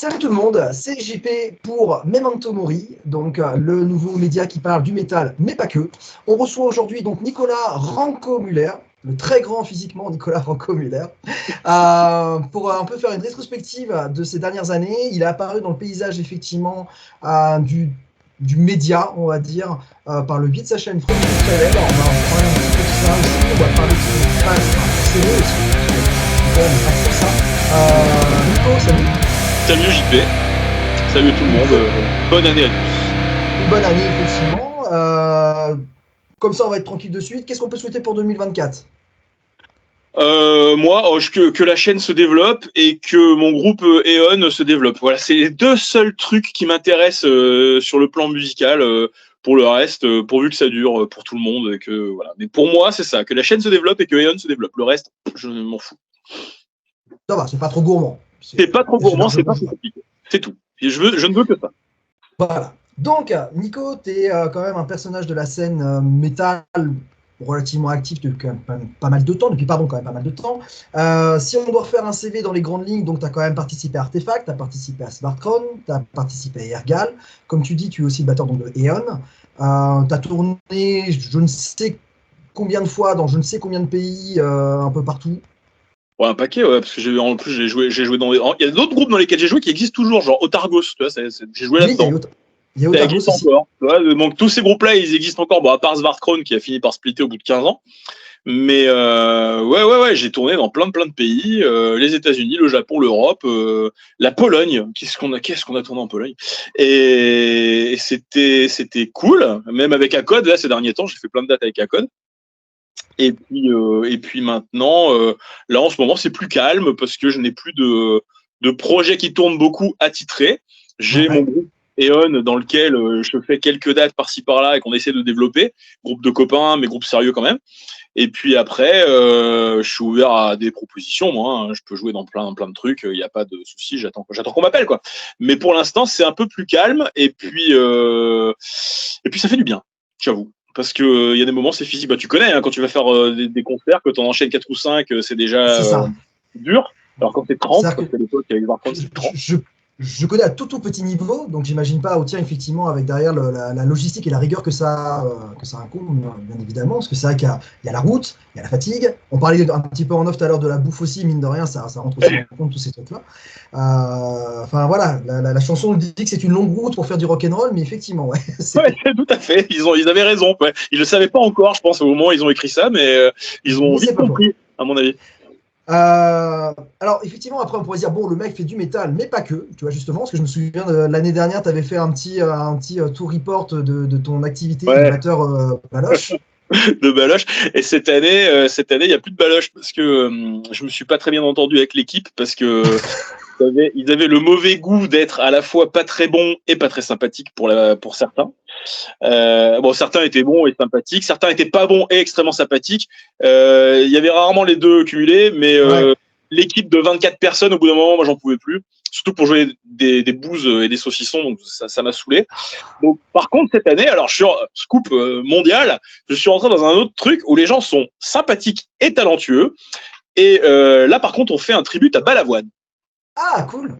Salut tout le monde, c'est JP pour Memento Mori, donc le nouveau média qui parle du métal, mais pas que. On reçoit aujourd'hui donc Nicolas Ranco-Müller, le très grand physiquement Nicolas Ranco-Müller, pour un peu faire une rétrospective de ces dernières années. Il est apparu dans le paysage effectivement du média, on va dire, par le biais de sa chaîne From Israël. On va en parler un petit peu de ça aussi, on va parler de ce qui se passe en CD aussi. Bon, on va faire ça. Nico, salut. Salut JP, salut tout le monde, bonne année à tous. Une bonne année, effectivement. Comme ça, on va être tranquille de suite. Qu'est-ce qu'on peut souhaiter pour 2024 ? Moi, que la chaîne se développe et que mon groupe E.ON se développe. Voilà, c'est les deux seuls trucs qui m'intéressent sur le plan musical. Pour le reste, pourvu que ça dure pour tout le monde. Et que, voilà. Mais pour moi, c'est ça, que la chaîne se développe et que E.ON se développe. Le reste, je m'en fous. Ça va, c'est pas trop gourmand. C'est pas trop gourmand, c'est pas trop compliqué. C'est tout. Et je ne veux que ça. Voilà. Donc, Nico, tu es quand même un personnage de la scène métal relativement actif depuis quand même pas mal de temps, si on doit refaire un CV dans les grandes lignes, donc tu as quand même participé à Artefact, tu as participé à Svartkrone, tu as participé à Ergal. Comme tu dis, tu es aussi le batteur donc, de E.ON. Tu as tourné je ne sais combien de fois dans je ne sais combien de pays, un peu partout. Ouais, un paquet, ouais, parce que j'ai joué dans il y a d'autres groupes dans lesquels j'ai joué qui existent toujours, genre Otargos, tu vois, j'ai joué là-dedans. Il y a Otargos aussi. Encore. Tu vois, donc tous ces groupes-là, ils existent encore, bon, à part Svartkrone qui a fini par splitter au bout de 15 ans. Mais ouais, j'ai tourné dans plein de pays, les États-Unis, le Japon, l'Europe, la Pologne. Qu'est-ce qu'on a tourné en Pologne ? Et c'était cool, même avec Acode, là, ces derniers temps, j'ai fait plein de dates avec Acode. Et puis maintenant, là en ce moment, c'est plus calme parce que je n'ai plus de projets qui tournent beaucoup attitrés. J'ai mon groupe E.ON dans lequel je fais quelques dates par-ci par-là et qu'on essaie de développer. Groupe de copains, mais groupe sérieux quand même. Et puis après, je suis ouvert à des propositions, moi. Hein. Je peux jouer dans plein de trucs. Il n'y a pas de souci. J'attends qu'on m'appelle, quoi. Mais pour l'instant, c'est un peu plus calme. Et puis ça fait du bien, j'avoue. Parce que y a des moments, c'est physique. Bah, tu connais, hein, quand tu vas faire des concerts, que tu en enchaînes 4 ou 5, c'est déjà dur. Alors quand c'est 30, parce que l'époque avec Varkon, c'est 30. Je connais à tout petit niveau, donc j'imagine pas au tien, effectivement, avec derrière la logistique et la rigueur que ça incombe, bien évidemment, parce que c'est vrai qu'il y a la route, il y a la fatigue. On parlait un petit peu en off tout à l'heure de la bouffe aussi, mine de rien, ça rentre aussi en compte, tous ces trucs-là. Enfin voilà, la chanson dit que c'est une longue route pour faire du rock'n'roll, mais effectivement, ouais. Ouais, tout à fait, ils avaient raison. Ouais. Ils le savaient pas encore, je pense, au moment où ils ont écrit ça, mais ils ont vite compris, à mon avis. Alors effectivement, après on pourrait dire bon, le mec fait du métal, mais pas que, tu vois, justement, parce que je me souviens de l'année dernière, tu avais fait un petit tour report de ton activité de batteur baloche. De baloche. Et cette année, il n'y a plus de baloche parce que je me suis pas très bien entendu avec l'équipe parce que ils avaient le mauvais goût d'être à la fois pas très bons et pas très sympathiques pour certains. Bon, certains étaient bons et sympathiques, certains étaient pas bons et extrêmement sympathiques. Il y avait rarement les deux cumulés, mais l'équipe de 24 personnes, au bout d'un moment, moi, j'en pouvais plus. Surtout pour jouer des bouses et des saucissons, donc ça m'a saoulé. Donc, par contre, cette année, alors je suis scoop mondial, je suis rentré dans un autre truc où les gens sont sympathiques et talentueux. Et là, par contre, on fait un tribut à Balavoine. Ah, cool.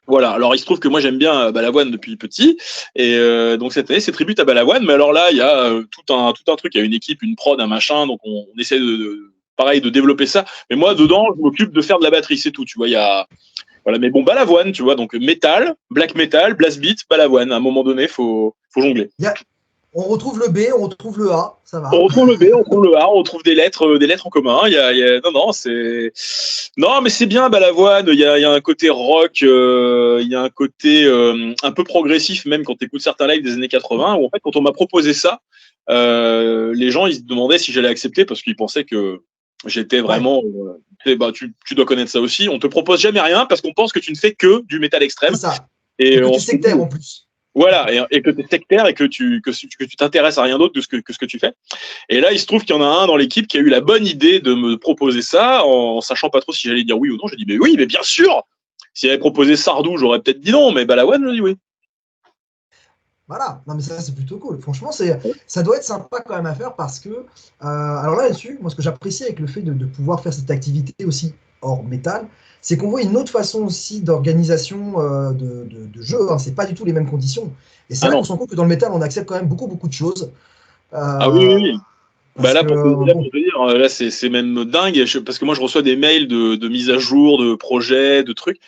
Voilà, alors il se trouve que moi j'aime bien Balavoine depuis petit, et donc cette année c'est tribut à Balavoine, mais alors là il y a tout un truc, il y a une équipe, une prod, un machin, donc on essaie de développer ça, mais moi dedans je m'occupe de faire de la batterie, c'est tout, tu vois, il y a voilà, mais bon, Balavoine, tu vois, donc métal, black metal, blast beat, Balavoine, à un moment donné faut jongler. On retrouve le B, on retrouve le A, ça va. On retrouve le B, on retrouve le A, on retrouve des lettres en commun. Non, mais c'est bien Balavoine. Il y a un côté rock, il y a un côté un peu progressif même quand tu écoutes certains lives des années 80. Où en fait, quand on m'a proposé ça, les gens ils se demandaient si j'allais accepter parce qu'ils pensaient que j'étais vraiment. Tu dois connaître ça aussi. On te propose jamais rien parce qu'on pense que tu ne fais que du métal extrême. C'est ça. Et que tu es sectaire en plus. Voilà, et que tu es sectaire et que tu t'intéresses à rien d'autre que ce que tu fais. Et là, il se trouve qu'il y en a un dans l'équipe qui a eu la bonne idée de me proposer ça, en sachant pas trop si j'allais dire oui ou non. J'ai dit, mais oui, mais bien sûr. S'il avait proposé Sardou, j'aurais peut-être dit non, mais Balavoine, je dis oui. Voilà, non mais ça c'est plutôt cool. Franchement, ça doit être sympa quand même à faire parce que, alors là-dessus, moi ce que j'apprécie avec le fait de pouvoir faire cette activité aussi hors métal, c'est qu'on voit une autre façon aussi d'organisation de jeu. Hein. C'est pas du tout les mêmes conditions. Et c'est là qu'on se rend compte que dans le métal, on accepte quand même beaucoup de choses. Ah oui, oui. Bah là, pour bon. te dire, là, c'est même dingue, parce que moi, je reçois des mails de mise à jour, de projets, de trucs.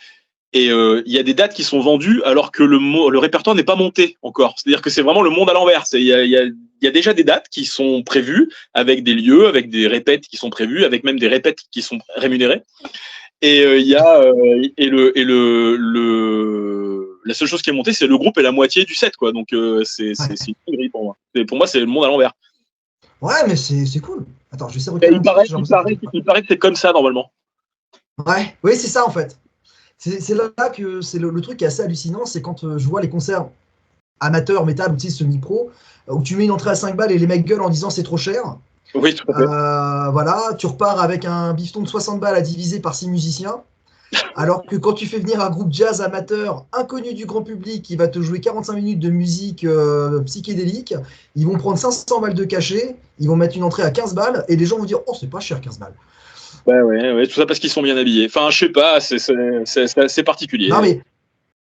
Et il y a des dates qui sont vendues alors que le répertoire n'est pas monté encore. C'est-à-dire que c'est vraiment le monde à l'envers. Il y a déjà des dates qui sont prévues avec des lieux, avec des répètes qui sont prévues, avec même des répètes qui sont rémunérées. Et il y a la seule chose qui est montée, c'est le groupe et la moitié du set, quoi. Donc c'est une connerie pour moi. Pour moi, c'est le monde à l'envers. Ouais, mais c'est cool. Attends, je vais essayer de regarder. Il paraît que c'est comme ça normalement. Ouais, oui, c'est ça en fait. C'est là que c'est le truc qui est assez hallucinant, c'est quand je vois les concerts amateurs, métal ou semi-pro, où tu mets une entrée à 5 balles et les mecs gueulent en disant c'est trop cher. Oui, tout à fait. Voilà, tu repars avec un bifton de 60 balles à diviser par 6 musiciens. Alors que quand tu fais venir un groupe jazz amateur inconnu du grand public qui va te jouer 45 minutes de musique psychédélique, ils vont prendre 500 balles de cachet, ils vont mettre une entrée à 15 balles et les gens vont dire oh c'est pas cher 15 balles. Ouais, tout ça parce qu'ils sont bien habillés. Enfin, je sais pas, c'est particulier. Non mais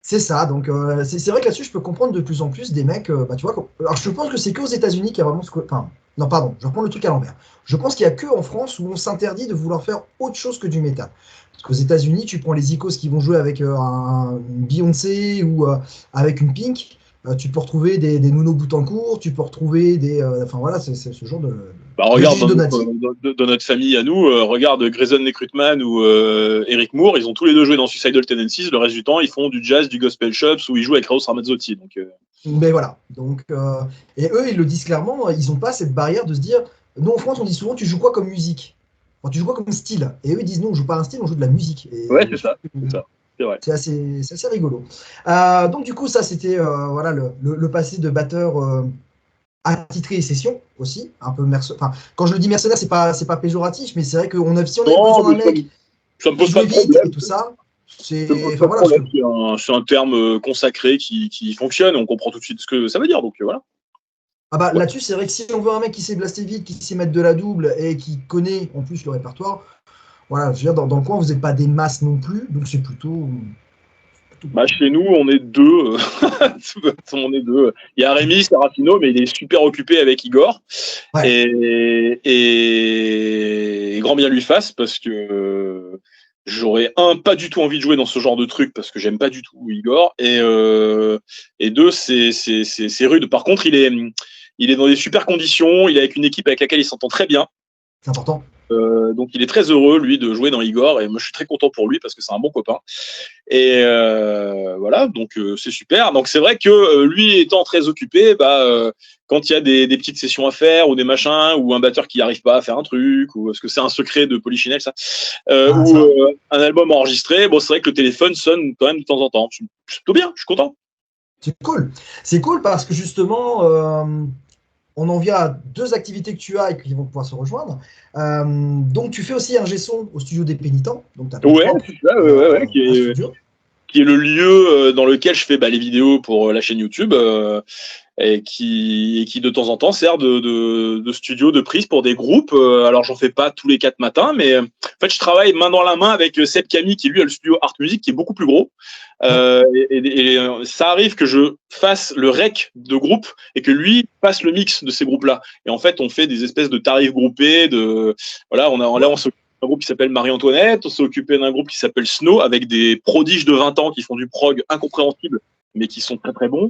c'est ça, donc c'est vrai que là-dessus je peux comprendre de plus en plus des mecs, tu vois. Alors je pense que c'est qu'aux États-Unis qu'il y a vraiment enfin, non pardon, je reprends le truc à l'envers. Je pense qu'il y a que en France où on s'interdit de vouloir faire autre chose que du métal. Parce qu'aux États-Unis, tu prends les icos qui vont jouer avec une Beyoncé ou avec une Pink, tu peux retrouver des Nuno Boutancur, tu peux retrouver des, enfin voilà, c'est ce genre de. Regarde dans notre famille à nous, regarde Grayson Necrutman ou Eric Moore, ils ont tous les deux joué dans Suicidal Tendencies. Le reste du temps, ils font du jazz, du gospel shops où ils jouent avec Raos Ramazzotti. Donc. Mais voilà. Donc, et eux, ils le disent clairement, ils n'ont pas cette barrière de se dire. Nous en France, on dit souvent, tu joues quoi comme musique? Enfin, tu joues quoi comme style? Et eux, ils disent non, on joue pas un style, on joue de la musique. Et ouais, c'est ça. C'est vrai. C'est assez rigolo. Donc du coup, ça c'était voilà le passé de batteur attitré et session aussi, un peu enfin, quand je le dis mercenaire, c'est pas péjoratif, mais c'est vrai qu'on a si on avait besoin d'un mec ça me pose pas de vite et tout ça, c'est voilà, c'est un terme consacré qui fonctionne, on comprend tout de suite ce que ça veut dire, donc voilà. Ah bah là-dessus, c'est vrai que si on veut un mec qui sait blaster vite, qui sait mettre de la double et qui connaît en plus le répertoire, voilà, je veux dire, dans le coin, vous n'êtes pas des masses non plus, donc c'est plutôt. Bah, chez nous, on est deux. On est deux. Il y a Rémi Serafino, mais il est super occupé avec Igor. Ouais. Et grand bien lui fasse, parce que j'aurais pas du tout envie de jouer dans ce genre de truc, parce que j'aime pas du tout Igor. Et deux, c'est rude. Par contre, il est dans des super conditions. Il est avec une équipe avec laquelle il s'entend très bien. C'est important. Donc il est très heureux lui de jouer dans Igor et moi je suis très content pour lui parce que c'est un bon copain et voilà, donc c'est super. Donc c'est vrai que lui étant très occupé, quand il y a des petites sessions à faire ou des machins ou un batteur qui n'arrive pas à faire un truc ou parce que c'est un secret de Polichinelle ça un album enregistré, bon c'est vrai que le téléphone sonne quand même de temps en temps. C'est plutôt bien, je suis content. C'est cool parce que justement on en vient à deux activités que tu as et qui vont pouvoir se rejoindre. Donc, tu fais aussi un G-son au studio des Pénitents. Donc, qui est le lieu dans lequel je fais les vidéos pour la chaîne YouTube et qui de temps en temps sert de studio de prise pour des groupes. Alors, j'en fais pas tous les 4 matins, mais en fait, je travaille main dans la main avec Seb Camille qui, lui, a le studio Art Music qui est beaucoup plus gros. Et ça arrive que je fasse le rec de groupe et que lui fasse le mix de ces groupes-là. Et en fait, on fait des espèces de tarifs groupés. Voilà, on s'occupe d'un groupe qui s'appelle Marie-Antoinette, on s'est occupé d'un groupe qui s'appelle Snow avec des prodiges de 20 ans qui font du prog incompréhensible, mais qui sont très très bons.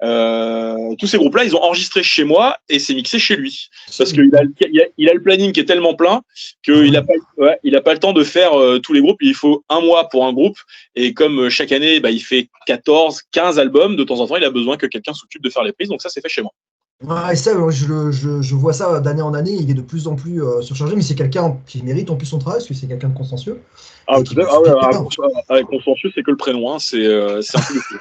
Tous ces groupes-là, ils ont enregistré chez moi et c'est mixé chez lui. Parce qu'il a le planning qui est tellement plein qu'il n'a pas le temps de faire tous les groupes. Il faut un mois pour un groupe. Et comme chaque année, il fait 14, 15 albums, de temps en temps, il a besoin que quelqu'un s'occupe de faire les prises. Donc ça, c'est fait chez moi. Ouais, ça, je vois ça d'année en année. Il est de plus en plus surchargé, mais c'est quelqu'un qui mérite en plus son travail parce que c'est quelqu'un de consciencieux. Consciencieux, c'est que le prénom. Hein, c'est un peu le plus.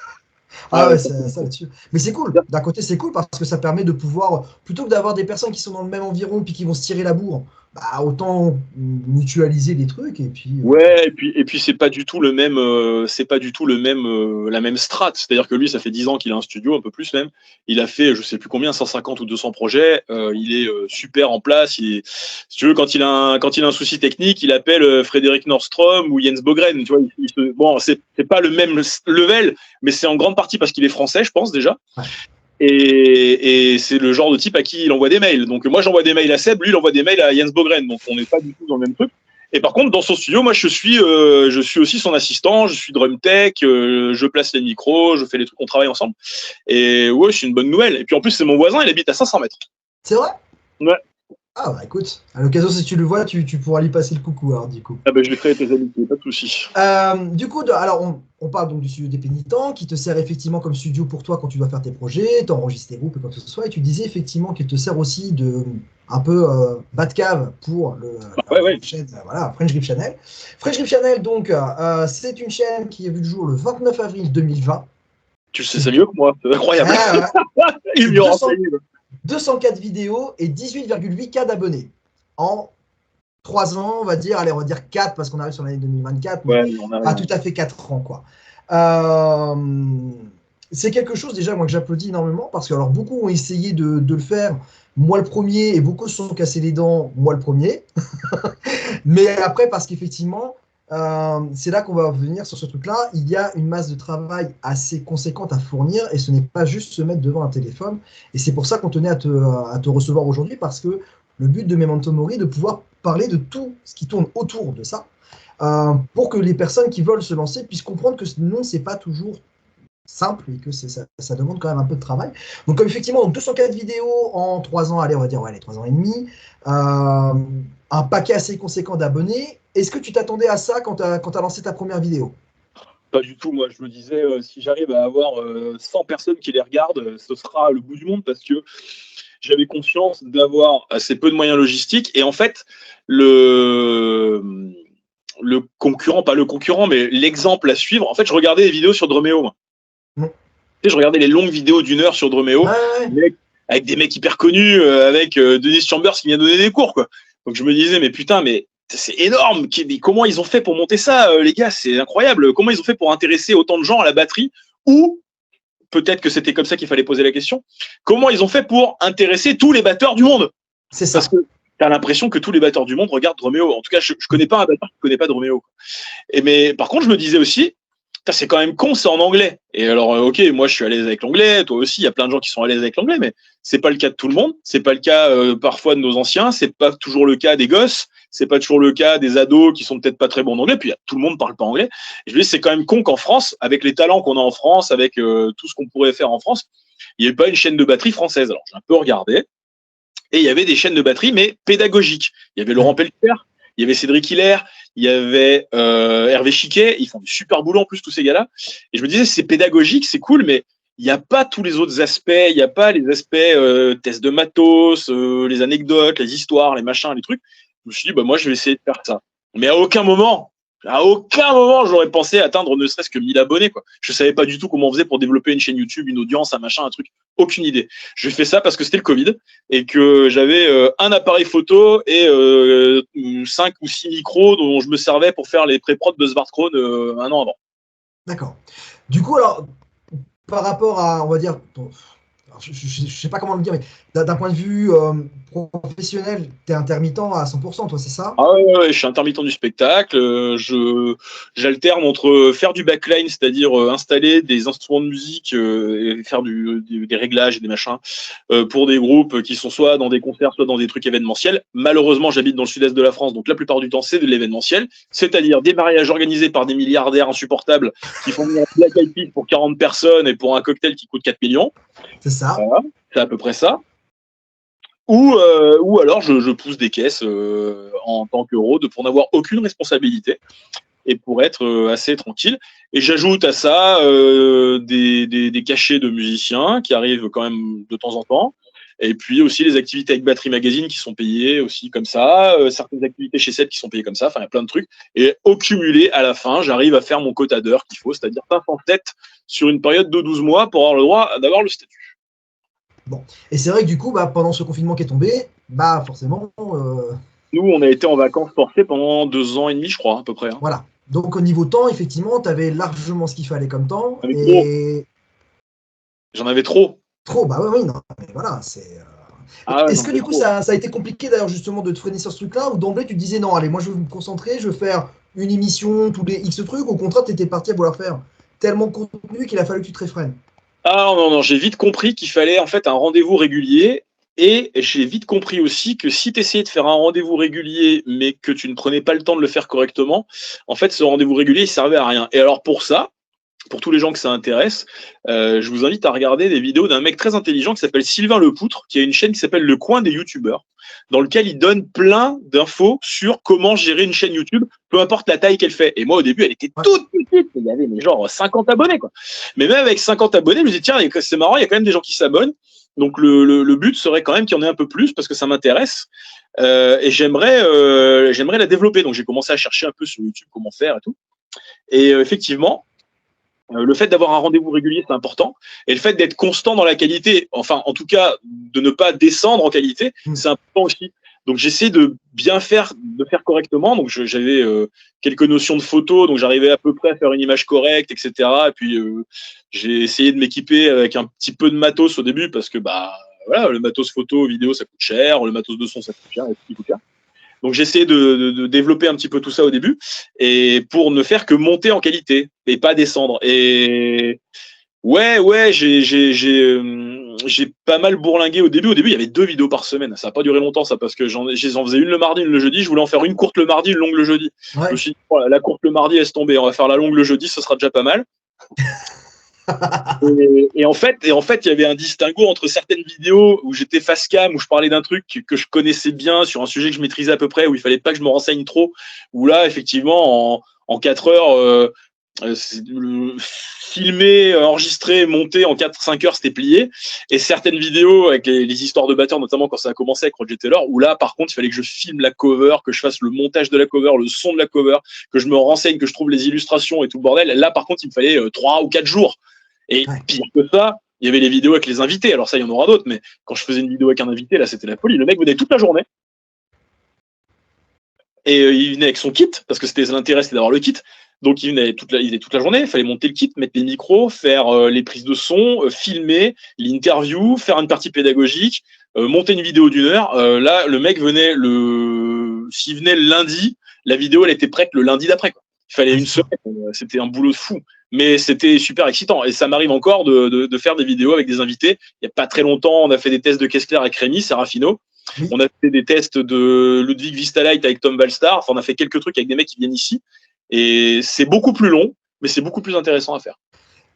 Ah ouais, c'est ça là-dessus. Mais c'est cool. D'un côté, c'est cool parce que ça permet de pouvoir, plutôt que d'avoir des personnes qui sont dans le même environ puis qui vont se tirer la bourre, autant mutualiser les trucs et puis. Ouais, et puis c'est pas du tout le même, la même strat. C'est-à-dire que lui, ça fait 10 ans qu'il a un studio, un peu plus même. Il a fait, je sais plus combien, 150 ou 200 projets. Il est super en place. Si tu veux, quand il a un souci technique, il appelle Frédéric Nordstrom ou Jens Bogren. Tu vois, bon, c'est pas le même level, mais c'est en grande partie parce qu'il est français, je pense déjà. Ouais. Et c'est le genre de type à qui il envoie des mails. Donc moi, j'envoie des mails à Seb, lui, il envoie des mails à Jens Bogren. Donc on n'est pas du tout dans le même truc. Et par contre, dans son studio, moi, je suis aussi son assistant, je suis drum tech, je place les micros, je fais les trucs, on travaille ensemble. Et ouais, c'est une bonne nouvelle. Et puis en plus, c'est mon voisin, il habite à 500 mètres. C'est vrai? Ouais. Ah bah écoute, à l'occasion, si tu le vois, tu pourras lui passer le coucou, alors, du coup. Ah bah je lui ferai tes amitiés, pas de souci. Du coup, alors on parle donc du studio des pénitents qui te sert effectivement comme studio pour toi quand tu dois faire tes projets, t'enregistres tes groupes et quoi que ce soit. Et tu disais effectivement qu'il te sert aussi de un peu Batcave pour Ouais. chaîne, voilà, French Grip Channel. French Grip Channel, donc, c'est une chaîne qui a vu le jour le 29 avril 2020. Tu le sais, c'est mieux que moi, c'est incroyable. Il m'y aura payé. 204 vidéos et 18,8K d'abonnés en 3 ans, on va dire. Allez, on va dire 4 parce qu'on arrive sur l'année 2024, mais pas tout à fait 4 ans, quoi. C'est quelque chose déjà, moi, que j'applaudis énormément parce que alors, beaucoup ont essayé de le faire, moi le premier, et beaucoup se sont cassés les dents, moi le premier. Mais après, parce qu'effectivement, c'est là qu'on va revenir sur ce truc-là. Il y a une masse de travail assez conséquente à fournir et ce n'est pas juste se mettre devant un téléphone. Et c'est pour ça qu'on tenait à te recevoir aujourd'hui parce que le but de Memento Mori est de pouvoir parler de tout ce qui tourne autour de ça pour que les personnes qui veulent se lancer puissent comprendre que non, c'est pas toujours simple et que ça demande quand même un peu de travail. Donc, comme effectivement, donc 204 vidéos en 3 ans, allez, on va dire, ouais, 3 ans et demi, un paquet assez conséquent d'abonnés. Est-ce que tu t'attendais à ça quand tu as lancé ta première vidéo? Pas du tout, moi je me disais, si j'arrive à avoir 100 personnes qui les regardent, ce sera le bout du monde parce que j'avais conscience d'avoir assez peu de moyens logistiques. Et en fait, le concurrent, pas le concurrent, mais l'exemple à suivre, en fait, je regardais les vidéos sur Drumeo. Moi. Tu sais, je regardais les longues vidéos d'1 heure sur Drumeo, avec des mecs hyper connus, avec Denis Chambers qui vient donner des cours, quoi. Donc je me disais, mais putain, mais c'est énorme. Comment ils ont fait pour monter ça, les gars? C'est incroyable. Comment ils ont fait pour intéresser autant de gens à la batterie? Ou peut-être que c'était comme ça qu'il fallait poser la question. Comment ils ont fait pour intéresser tous les batteurs du monde? C'est ça. Parce que tu as l'impression que tous les batteurs du monde regardent Drumeo. En tout cas, je connais pas un batteur qui ne connaît pas Drumeo. Mais par contre, je me disais aussi, c'est quand même con, c'est en anglais. Et alors, ok, moi je suis à l'aise avec l'anglais, toi aussi, il y a plein de gens qui sont à l'aise avec l'anglais, mais c'est pas le cas de tout le monde. C'est pas le cas parfois de nos anciens. C'est pas toujours le cas des gosses. C'est pas toujours le cas des ados qui sont peut-être pas très bons en anglais. Puis tout le monde parle pas anglais. Et je me dis, c'est quand même con qu'en France, avec les talents qu'on a en France, avec tout ce qu'on pourrait faire en France, il n'y avait pas une chaîne de batterie française. Alors j'ai un peu regardé. Et il y avait des chaînes de batterie, mais pédagogiques. Il y avait Laurent Pelletier, il y avait Cédric Hiller, il y avait Hervé Chiquet. Ils font du super boulot en plus, tous ces gars-là. Et je me disais, c'est pédagogique, c'est cool, mais il n'y a pas tous les autres aspects. Il n'y a pas les aspects tests de matos, les anecdotes, les histoires, les machins, les trucs. Je me suis dit, bah, moi, je vais essayer de faire ça. Mais à aucun moment, j'aurais pensé atteindre ne serait-ce que 1000 abonnés, quoi. Je savais pas du tout comment on faisait pour développer une chaîne YouTube, une audience, un machin, un truc. Aucune idée. Je fais ça parce que c'était le Covid et que j'avais un appareil photo et 5 ou 6 micros dont je me servais pour faire les pré-prod de Svartkrone un an avant. D'accord. Du coup, alors, par rapport à, on va dire, je ne sais pas comment le dire, mais d'un point de vue professionnel, tu es intermittent à 100%, toi, c'est ça? Ah ouais, je suis intermittent du spectacle. J'alterne entre faire du backline, c'est-à-dire installer des instruments de musique et faire des réglages et des machins pour des groupes qui sont soit dans des concerts, soit dans des trucs événementiels. Malheureusement, j'habite dans le sud-est de la France, donc la plupart du temps, c'est de l'événementiel, c'est-à-dire des mariages organisés par des milliardaires insupportables qui font venir Black Eyed Peas pour 40 personnes et pour un cocktail qui coûte 4 millions. C'est ça. Voilà, c'est à peu près ça. Ou alors je pousse des caisses en tant qu'euro pour n'avoir aucune responsabilité et pour être assez tranquille. Et j'ajoute à ça des cachets de musiciens qui arrivent quand même de temps en temps. Et puis aussi les activités avec Battery Magazine qui sont payées aussi comme ça, certaines activités chez Seth qui sont payées comme ça, enfin il y a plein de trucs. Et au cumulé, à la fin, j'arrive à faire mon quota d'heures qu'il faut, c'est-à-dire 500 têtes sur une période de 12 mois pour avoir le droit d'avoir le statut. Bon. Et c'est vrai que du coup, pendant ce confinement qui est tombé, forcément, Nous, on a été en vacances forcées pendant 2 ans et demi, je crois, à peu près. Hein. Voilà. Donc au niveau temps, effectivement, tu avais largement ce qu'il fallait comme temps. Et J'en avais trop. trop, bah oui, non, mais voilà, c'est. Ah ouais, Est-ce j'en que avais du coup, trop. ça a été compliqué d'ailleurs justement de te freiner sur ce truc-là, ou d'emblée tu te disais non, allez, moi je veux me concentrer, je veux faire une émission tous les X trucs, au contraire, tu étais parti à vouloir faire tellement de contenu qu'il a fallu que tu te réfrènes. Ah non, non, j'ai vite compris qu'il fallait en fait un rendez-vous régulier. Et j'ai vite compris aussi que si tu essayais de faire un rendez-vous régulier, mais que tu ne prenais pas le temps de le faire correctement, en fait, ce rendez-vous régulier, il servait à rien. Et alors pour ça, pour tous les gens que ça intéresse, je vous invite à regarder des vidéos d'un mec très intelligent qui s'appelle Sylvain Lepoutre, qui a une chaîne qui s'appelle Le Coin des YouTubeurs, dans lequel il donne plein d'infos sur comment gérer une chaîne YouTube, peu importe la taille qu'elle fait. Et moi, au début, elle était toute petite. Il y avait genre 50 abonnés, quoi. Mais même avec 50 abonnés, je me dis, tiens, c'est marrant, il y a quand même des gens qui s'abonnent. Donc le but serait quand même qu'il y en ait un peu plus parce que ça m'intéresse. Et j'aimerais la développer. Donc j'ai commencé à chercher un peu sur YouTube comment faire et tout. Et effectivement, le fait d'avoir un rendez-vous régulier, c'est important. Et le fait d'être constant dans la qualité, enfin, en tout cas, de ne pas descendre en qualité, c'est important aussi. Donc, j'essaie de bien faire, de faire correctement. Donc, j'avais quelques notions de photo, donc j'arrivais à peu près à faire une image correcte, etc. Et puis, j'ai essayé de m'équiper avec un petit peu de matos au début parce que, bah, voilà, le matos photo, vidéo, ça coûte cher. Le matos de son, ça coûte cher. Et tout coûte cher. Donc j'ai essayé de développer un petit peu tout ça au début et pour ne faire que monter en qualité et pas descendre. Et ouais, j'ai pas mal bourlingué au début. Au début, il y avait 2 vidéos par semaine. Ça n'a pas duré longtemps, ça, parce que j'en faisais une le mardi, une le jeudi. Je voulais en faire une courte le mardi, une longue le jeudi. Ouais. Je me suis dit, voilà, la courte le mardi, laisse tomber. On va faire la longue le jeudi, ce sera déjà pas mal. Et en fait, il y avait un distinguo entre certaines vidéos où j'étais face cam, où je parlais d'un truc que je connaissais bien sur un sujet que je maîtrisais à peu près, où il fallait pas que je me renseigne trop. Où là, effectivement, en 4 heures, filmer, enregistrer, monter en 4-5 heures, c'était plié. Et certaines vidéos avec les histoires de batteurs, notamment quand ça a commencé avec Roger Taylor, où là, par contre, il fallait que je filme la cover, que je fasse le montage de la cover, le son de la cover, que je me renseigne, que je trouve les illustrations et tout le bordel. Là, par contre, il me fallait 3 ou 4 jours. Et pire que ça, il y avait les vidéos avec les invités. Alors ça, il y en aura d'autres, mais quand je faisais une vidéo avec un invité, là, c'était la folie. Le mec venait toute la journée. Et il venait avec son kit, parce que l'intérêt, c'était d'avoir le kit. Donc il venait toute la journée, il fallait monter le kit, mettre les micros, faire les prises de son, filmer, l'interview, faire une partie pédagogique, monter une vidéo d'1 heure. Là, le mec venait s'il venait le lundi, la vidéo, elle était prête le lundi d'après, quoi. Il fallait une semaine, c'était un boulot de fou. Mais c'était super excitant. Et ça m'arrive encore de faire des vidéos avec des invités. Il n'y a pas très longtemps, on a fait des tests de Kessler avec Rémi Serafino. Oui. On a fait des tests de Ludwig Vistalite avec Tom Valstar. Enfin, on a fait quelques trucs avec des mecs qui viennent ici. Et c'est beaucoup plus long, mais c'est beaucoup plus intéressant à faire.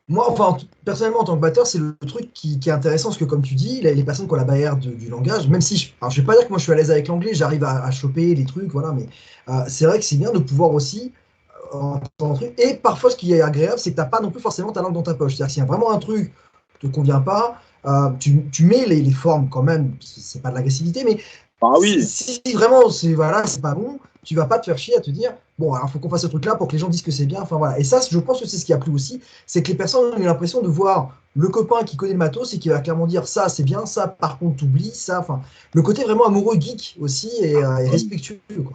Moi, enfin, personnellement, en tant que batteur, c'est le truc qui est intéressant, parce que comme tu dis, les personnes qui ont la barrière du langage, même si, alors, je vais pas dire que moi je suis à l'aise avec l'anglais, j'arrive à choper les trucs, voilà, mais c'est vrai que c'est bien de pouvoir aussi entendre un truc. Et parfois, ce qui est agréable, c'est que tu n'as pas non plus forcément ta langue dans ta poche. C'est-à-dire que s'il y a vraiment un truc qui te convient pas, tu mets les formes quand même, c'est pas de l'agressivité, mais oui. si vraiment c'est pas bon, tu vas pas te faire chier à te dire bon, alors faut qu'on fasse ce truc là pour que les gens disent que c'est bien. Enfin voilà. Et ça, je pense que c'est ce qui a plu aussi, c'est que les personnes ont eu l'impression de voir le copain qui connaît le matos et qui va clairement dire ça c'est bien, ça par contre t'oublies, ça. Enfin, le côté vraiment amoureux geek aussi et respectueux, quoi.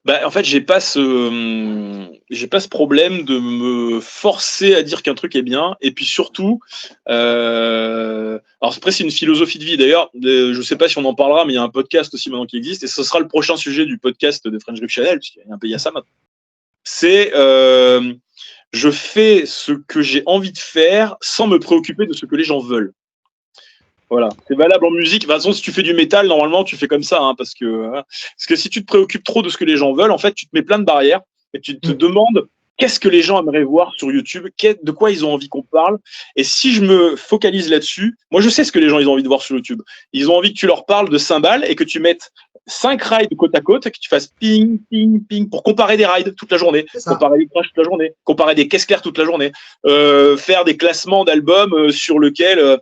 Bah, en fait, j'ai pas ce problème de me forcer à dire qu'un truc est bien. Et puis surtout, alors après c'est une philosophie de vie. D'ailleurs, je sais pas si on en parlera, mais il y a un podcast aussi maintenant qui existe, et ce sera le prochain sujet du podcast de French Grip Channel, puisqu'il y a un pays à ça maintenant. C'est je fais ce que j'ai envie de faire sans me préoccuper de ce que les gens veulent. Voilà, c'est valable en musique. De toute façon, si tu fais du métal, normalement, tu fais comme ça, hein, parce que si tu te préoccupes trop de ce que les gens veulent, en fait, tu te mets plein de barrières et tu te demandes qu'est-ce que les gens aimeraient voir sur YouTube, de quoi ils ont envie qu'on parle. Et si je me focalise là-dessus, moi, je sais ce que les gens ils ont envie de voir sur YouTube. Ils ont envie que tu leur parles de cymbales et que tu mettes 5 rides côte à côte et que tu fasses ping, ping, ping pour comparer des rides toute la journée, comparer des crashs toute la journée, comparer des caisses claires toute la journée, faire des classements d'albums sur lequel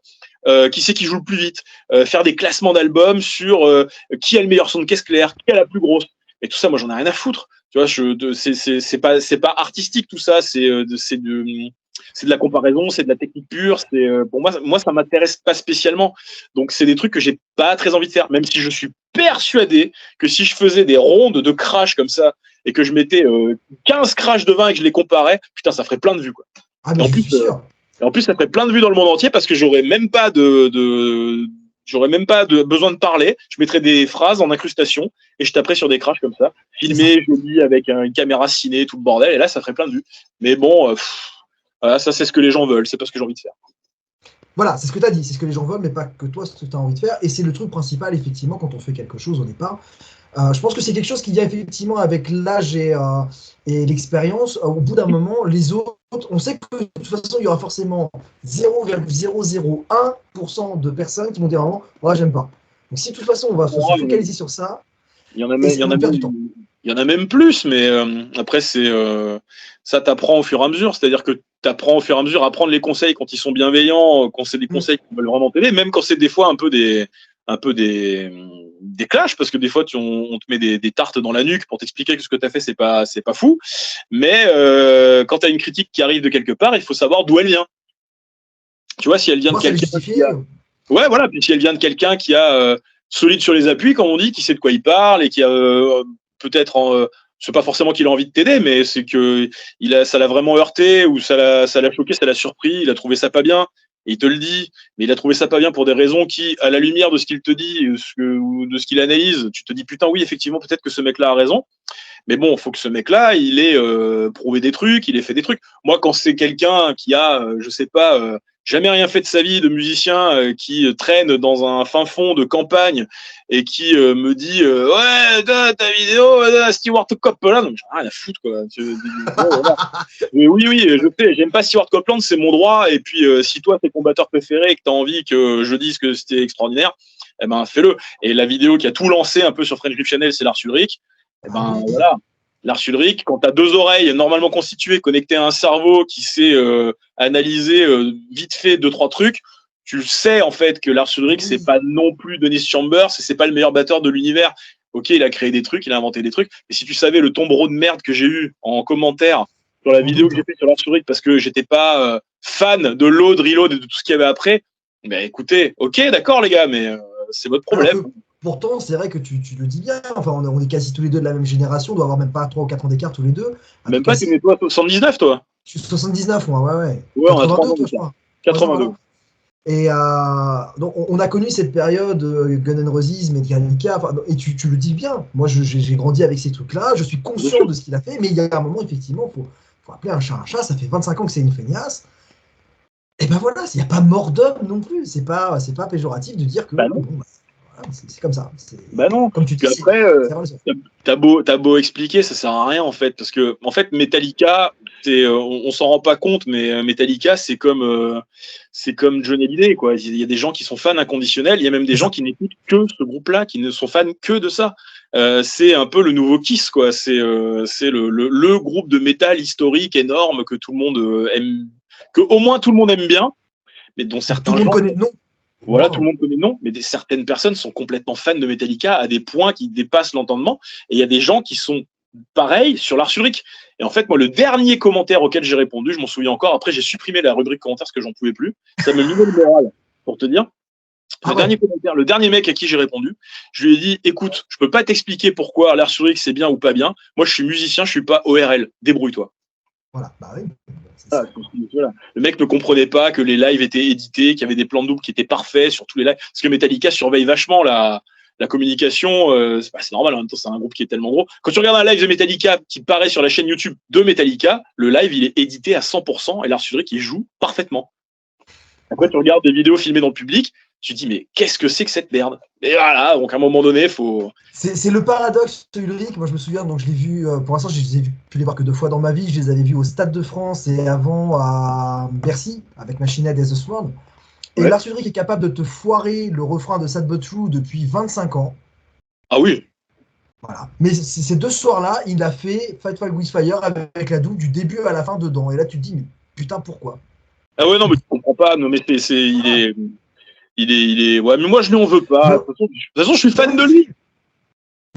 qui c'est qui joue le plus vite, faire des classements d'albums sur qui a le meilleur son de caisse claire, qui a la plus grosse. Et tout ça, moi, j'en ai rien à foutre. Tu vois, c'est pas artistique tout ça. C'est c'est de la comparaison, c'est de la technique pure. C'est pour moi, ça m'intéresse pas spécialement. Donc, c'est des trucs que j'ai pas très envie de faire, même si je suis persuadé que si je faisais des rondes de crash comme ça et que je mettais 15 crashs de vin et que je les comparais, putain, ça ferait plein de vues, quoi. Ah, mais je suis sûr. Et en plus, ça ferait plein de vues dans le monde entier parce que j'aurais même pas besoin de parler. Je mettrais des phrases en incrustation et je taperais sur des crashs comme ça, filmé, joli, avec une caméra ciné, tout le bordel. Et là, ça ferait plein de vues. Mais bon, voilà, ça, c'est ce que les gens veulent. C'est pas ce que j'ai envie de faire. Voilà, c'est ce que tu as dit, c'est ce que les gens veulent, mais pas que toi, ce que tu as envie de faire. Et c'est le truc principal, effectivement, quand on fait quelque chose au départ. Je pense que c'est quelque chose qui vient effectivement avec l'âge et l'expérience. Au bout d'un moment, les autres, on sait que de toute façon, il y aura forcément 0,001% de personnes qui vont dire vraiment, ouais, j'aime pas. Donc si de toute façon, on va se focaliser sur ça, il y en a même plus, mais après, ça t'apprend au fur et à mesure. C'est-à-dire que t'apprends au fur et à mesure à prendre les conseils quand ils sont bienveillants, quand c'est des conseils qui veulent vraiment t'aider, même quand c'est des fois un peu des clashs, parce que des fois on te met des tartes dans la nuque pour t'expliquer que ce que tu as fait c'est pas fou, mais quand tu as une critique qui arrive de quelque part, il faut savoir d'où elle vient. Tu vois, si elle vient de quelqu'un ouais, voilà, puis si elle vient de quelqu'un qui a solide sur les appuis, comme on dit, qui sait de quoi il parle et qui a peut-être c'est pas forcément qu'il a envie de t'aider, mais c'est que ça l'a vraiment heurté ou ça l'a choqué, ça l'a surpris, il a trouvé ça pas bien. Et il te le dit, mais il a trouvé ça pas bien pour des raisons qui, à la lumière de ce qu'il te dit ou de ce qu'il analyse, tu te dis putain oui effectivement peut-être que ce mec-là a raison, mais bon faut que ce mec-là il ait prouvé des trucs, il ait fait des trucs. Moi quand c'est quelqu'un qui a je sais pas jamais rien fait de sa vie de musicien qui traîne dans un fin fond de campagne et qui me dit ouais ta vidéo Stewart Copeland, j'en ai rien à foutre quoi. Voilà. Mais oui, je sais, j'aime pas Stewart Copeland, c'est mon droit. Et puis, si toi, t'es ton batteur préféré et que t'as envie que je dise que c'était extraordinaire, eh ben, fais-le. Et la vidéo qui a tout lancé un peu sur French Grip Channel, c'est Lars Ulrich. Eh ben, voilà. Lars Ulrich, quand t'as deux oreilles normalement constituées, connectées à un cerveau qui sait analyser vite fait 2-3 trucs, tu sais, en fait, que Lars Ulrich, c'est pas non plus Dennis Chambers, c'est pas le meilleur batteur de l'univers. Ok, il a créé des trucs, il a inventé des trucs. Mais si tu savais le tombereau de merde que j'ai eu en commentaire sur la vidéo que j'ai fait sur Lars Ulrich parce que j'étais pas fan de Load, Reload et de tout ce qu'il y avait après, ben écoutez, ok, d'accord les gars, mais c'est votre problème. Pourtant, c'est vrai que tu le dis bien. Enfin, on est quasi tous les deux de la même génération, on doit avoir même pas 3 ou 4 ans d'écart tous les deux. Même pas, tu es toi 79 toi? Je suis 79 moi, ouais. Ouais, 82 toi je crois. 82. Et donc, on a connu cette période Guns N' Roses, Metallica, et tu le dis bien. Moi, j'ai grandi avec ces trucs-là, je suis conscient de ce qu'il a fait, mais il y a un moment, effectivement, faut appeler un chat, ça fait 25 ans que c'est une feignasse. Et ben voilà, il n'y a pas mort d'homme non plus, c'est pas péjoratif de dire que bah non. C'est comme ça. Bah non. Comme tu dis, après, t'as beau expliquer, ça sert à rien en fait, parce que en fait Metallica, on s'en rend pas compte, mais Metallica c'est comme Johnny Hallyday quoi. Il y a des gens qui sont fans inconditionnels, il y a même des gens qui n'écoutent que ce groupe-là, qui ne sont fans que de ça. C'est un peu le nouveau Kiss quoi. C'est le groupe de métal historique énorme que tout le monde aime, que au moins tout le monde aime bien, mais dont certains tout le monde connaît. Non. Voilà, tout le monde connaît le nom, mais certaines personnes sont complètement fans de Metallica à des points qui dépassent l'entendement. Et il y a des gens qui sont pareils sur Lars Ulrich. Et en fait, moi, le dernier commentaire auquel j'ai répondu, je m'en souviens encore, après j'ai supprimé la rubrique commentaires parce que j'en pouvais plus. Ça me minait le moral, pour te dire. Dernier commentaire, le dernier mec à qui j'ai répondu, je lui ai dit, écoute, je peux pas t'expliquer pourquoi Lars Ulrich c'est bien ou pas bien. Moi, je suis musicien, je suis pas ORL. Débrouille-toi. Voilà, bah oui. Voilà. Le mec ne comprenait pas que les lives étaient édités, qu'il y avait des plans de double qui étaient parfaits sur tous les lives. Parce que Metallica surveille vachement la communication. C'est normal, en même temps, c'est un groupe qui est tellement gros. Quand tu regardes un live de Metallica qui paraît sur la chaîne YouTube de Metallica, le live, il est édité à 100% et Lars Ulrich, il joue parfaitement. Après, tu regardes des vidéos filmées dans le public, tu te dis, mais qu'est-ce que c'est que cette merde? Et voilà, donc à un moment donné, faut. C'est le paradoxe Ulrich. Moi, je me souviens, donc je l'ai vu, pour l'instant, je les ai pu les voir que 2 fois dans ma vie. Je les avais vus au Stade de France et avant à Bercy, avec Machine Head et The Sword. Et Lars Ulrich est capable de te foirer le refrain de Sad But True depuis 25 ans. Ah oui. Voilà. Mais ces 2 soirs-là, il a fait Fight With Fire avec la double du début à la fin dedans. Et là, tu te dis, mais putain, pourquoi? Ah ouais, non, mais tu comprends pas. Non, mais il est. Ouais, mais moi, je n'en veux pas. De toute façon, je suis fan de lui.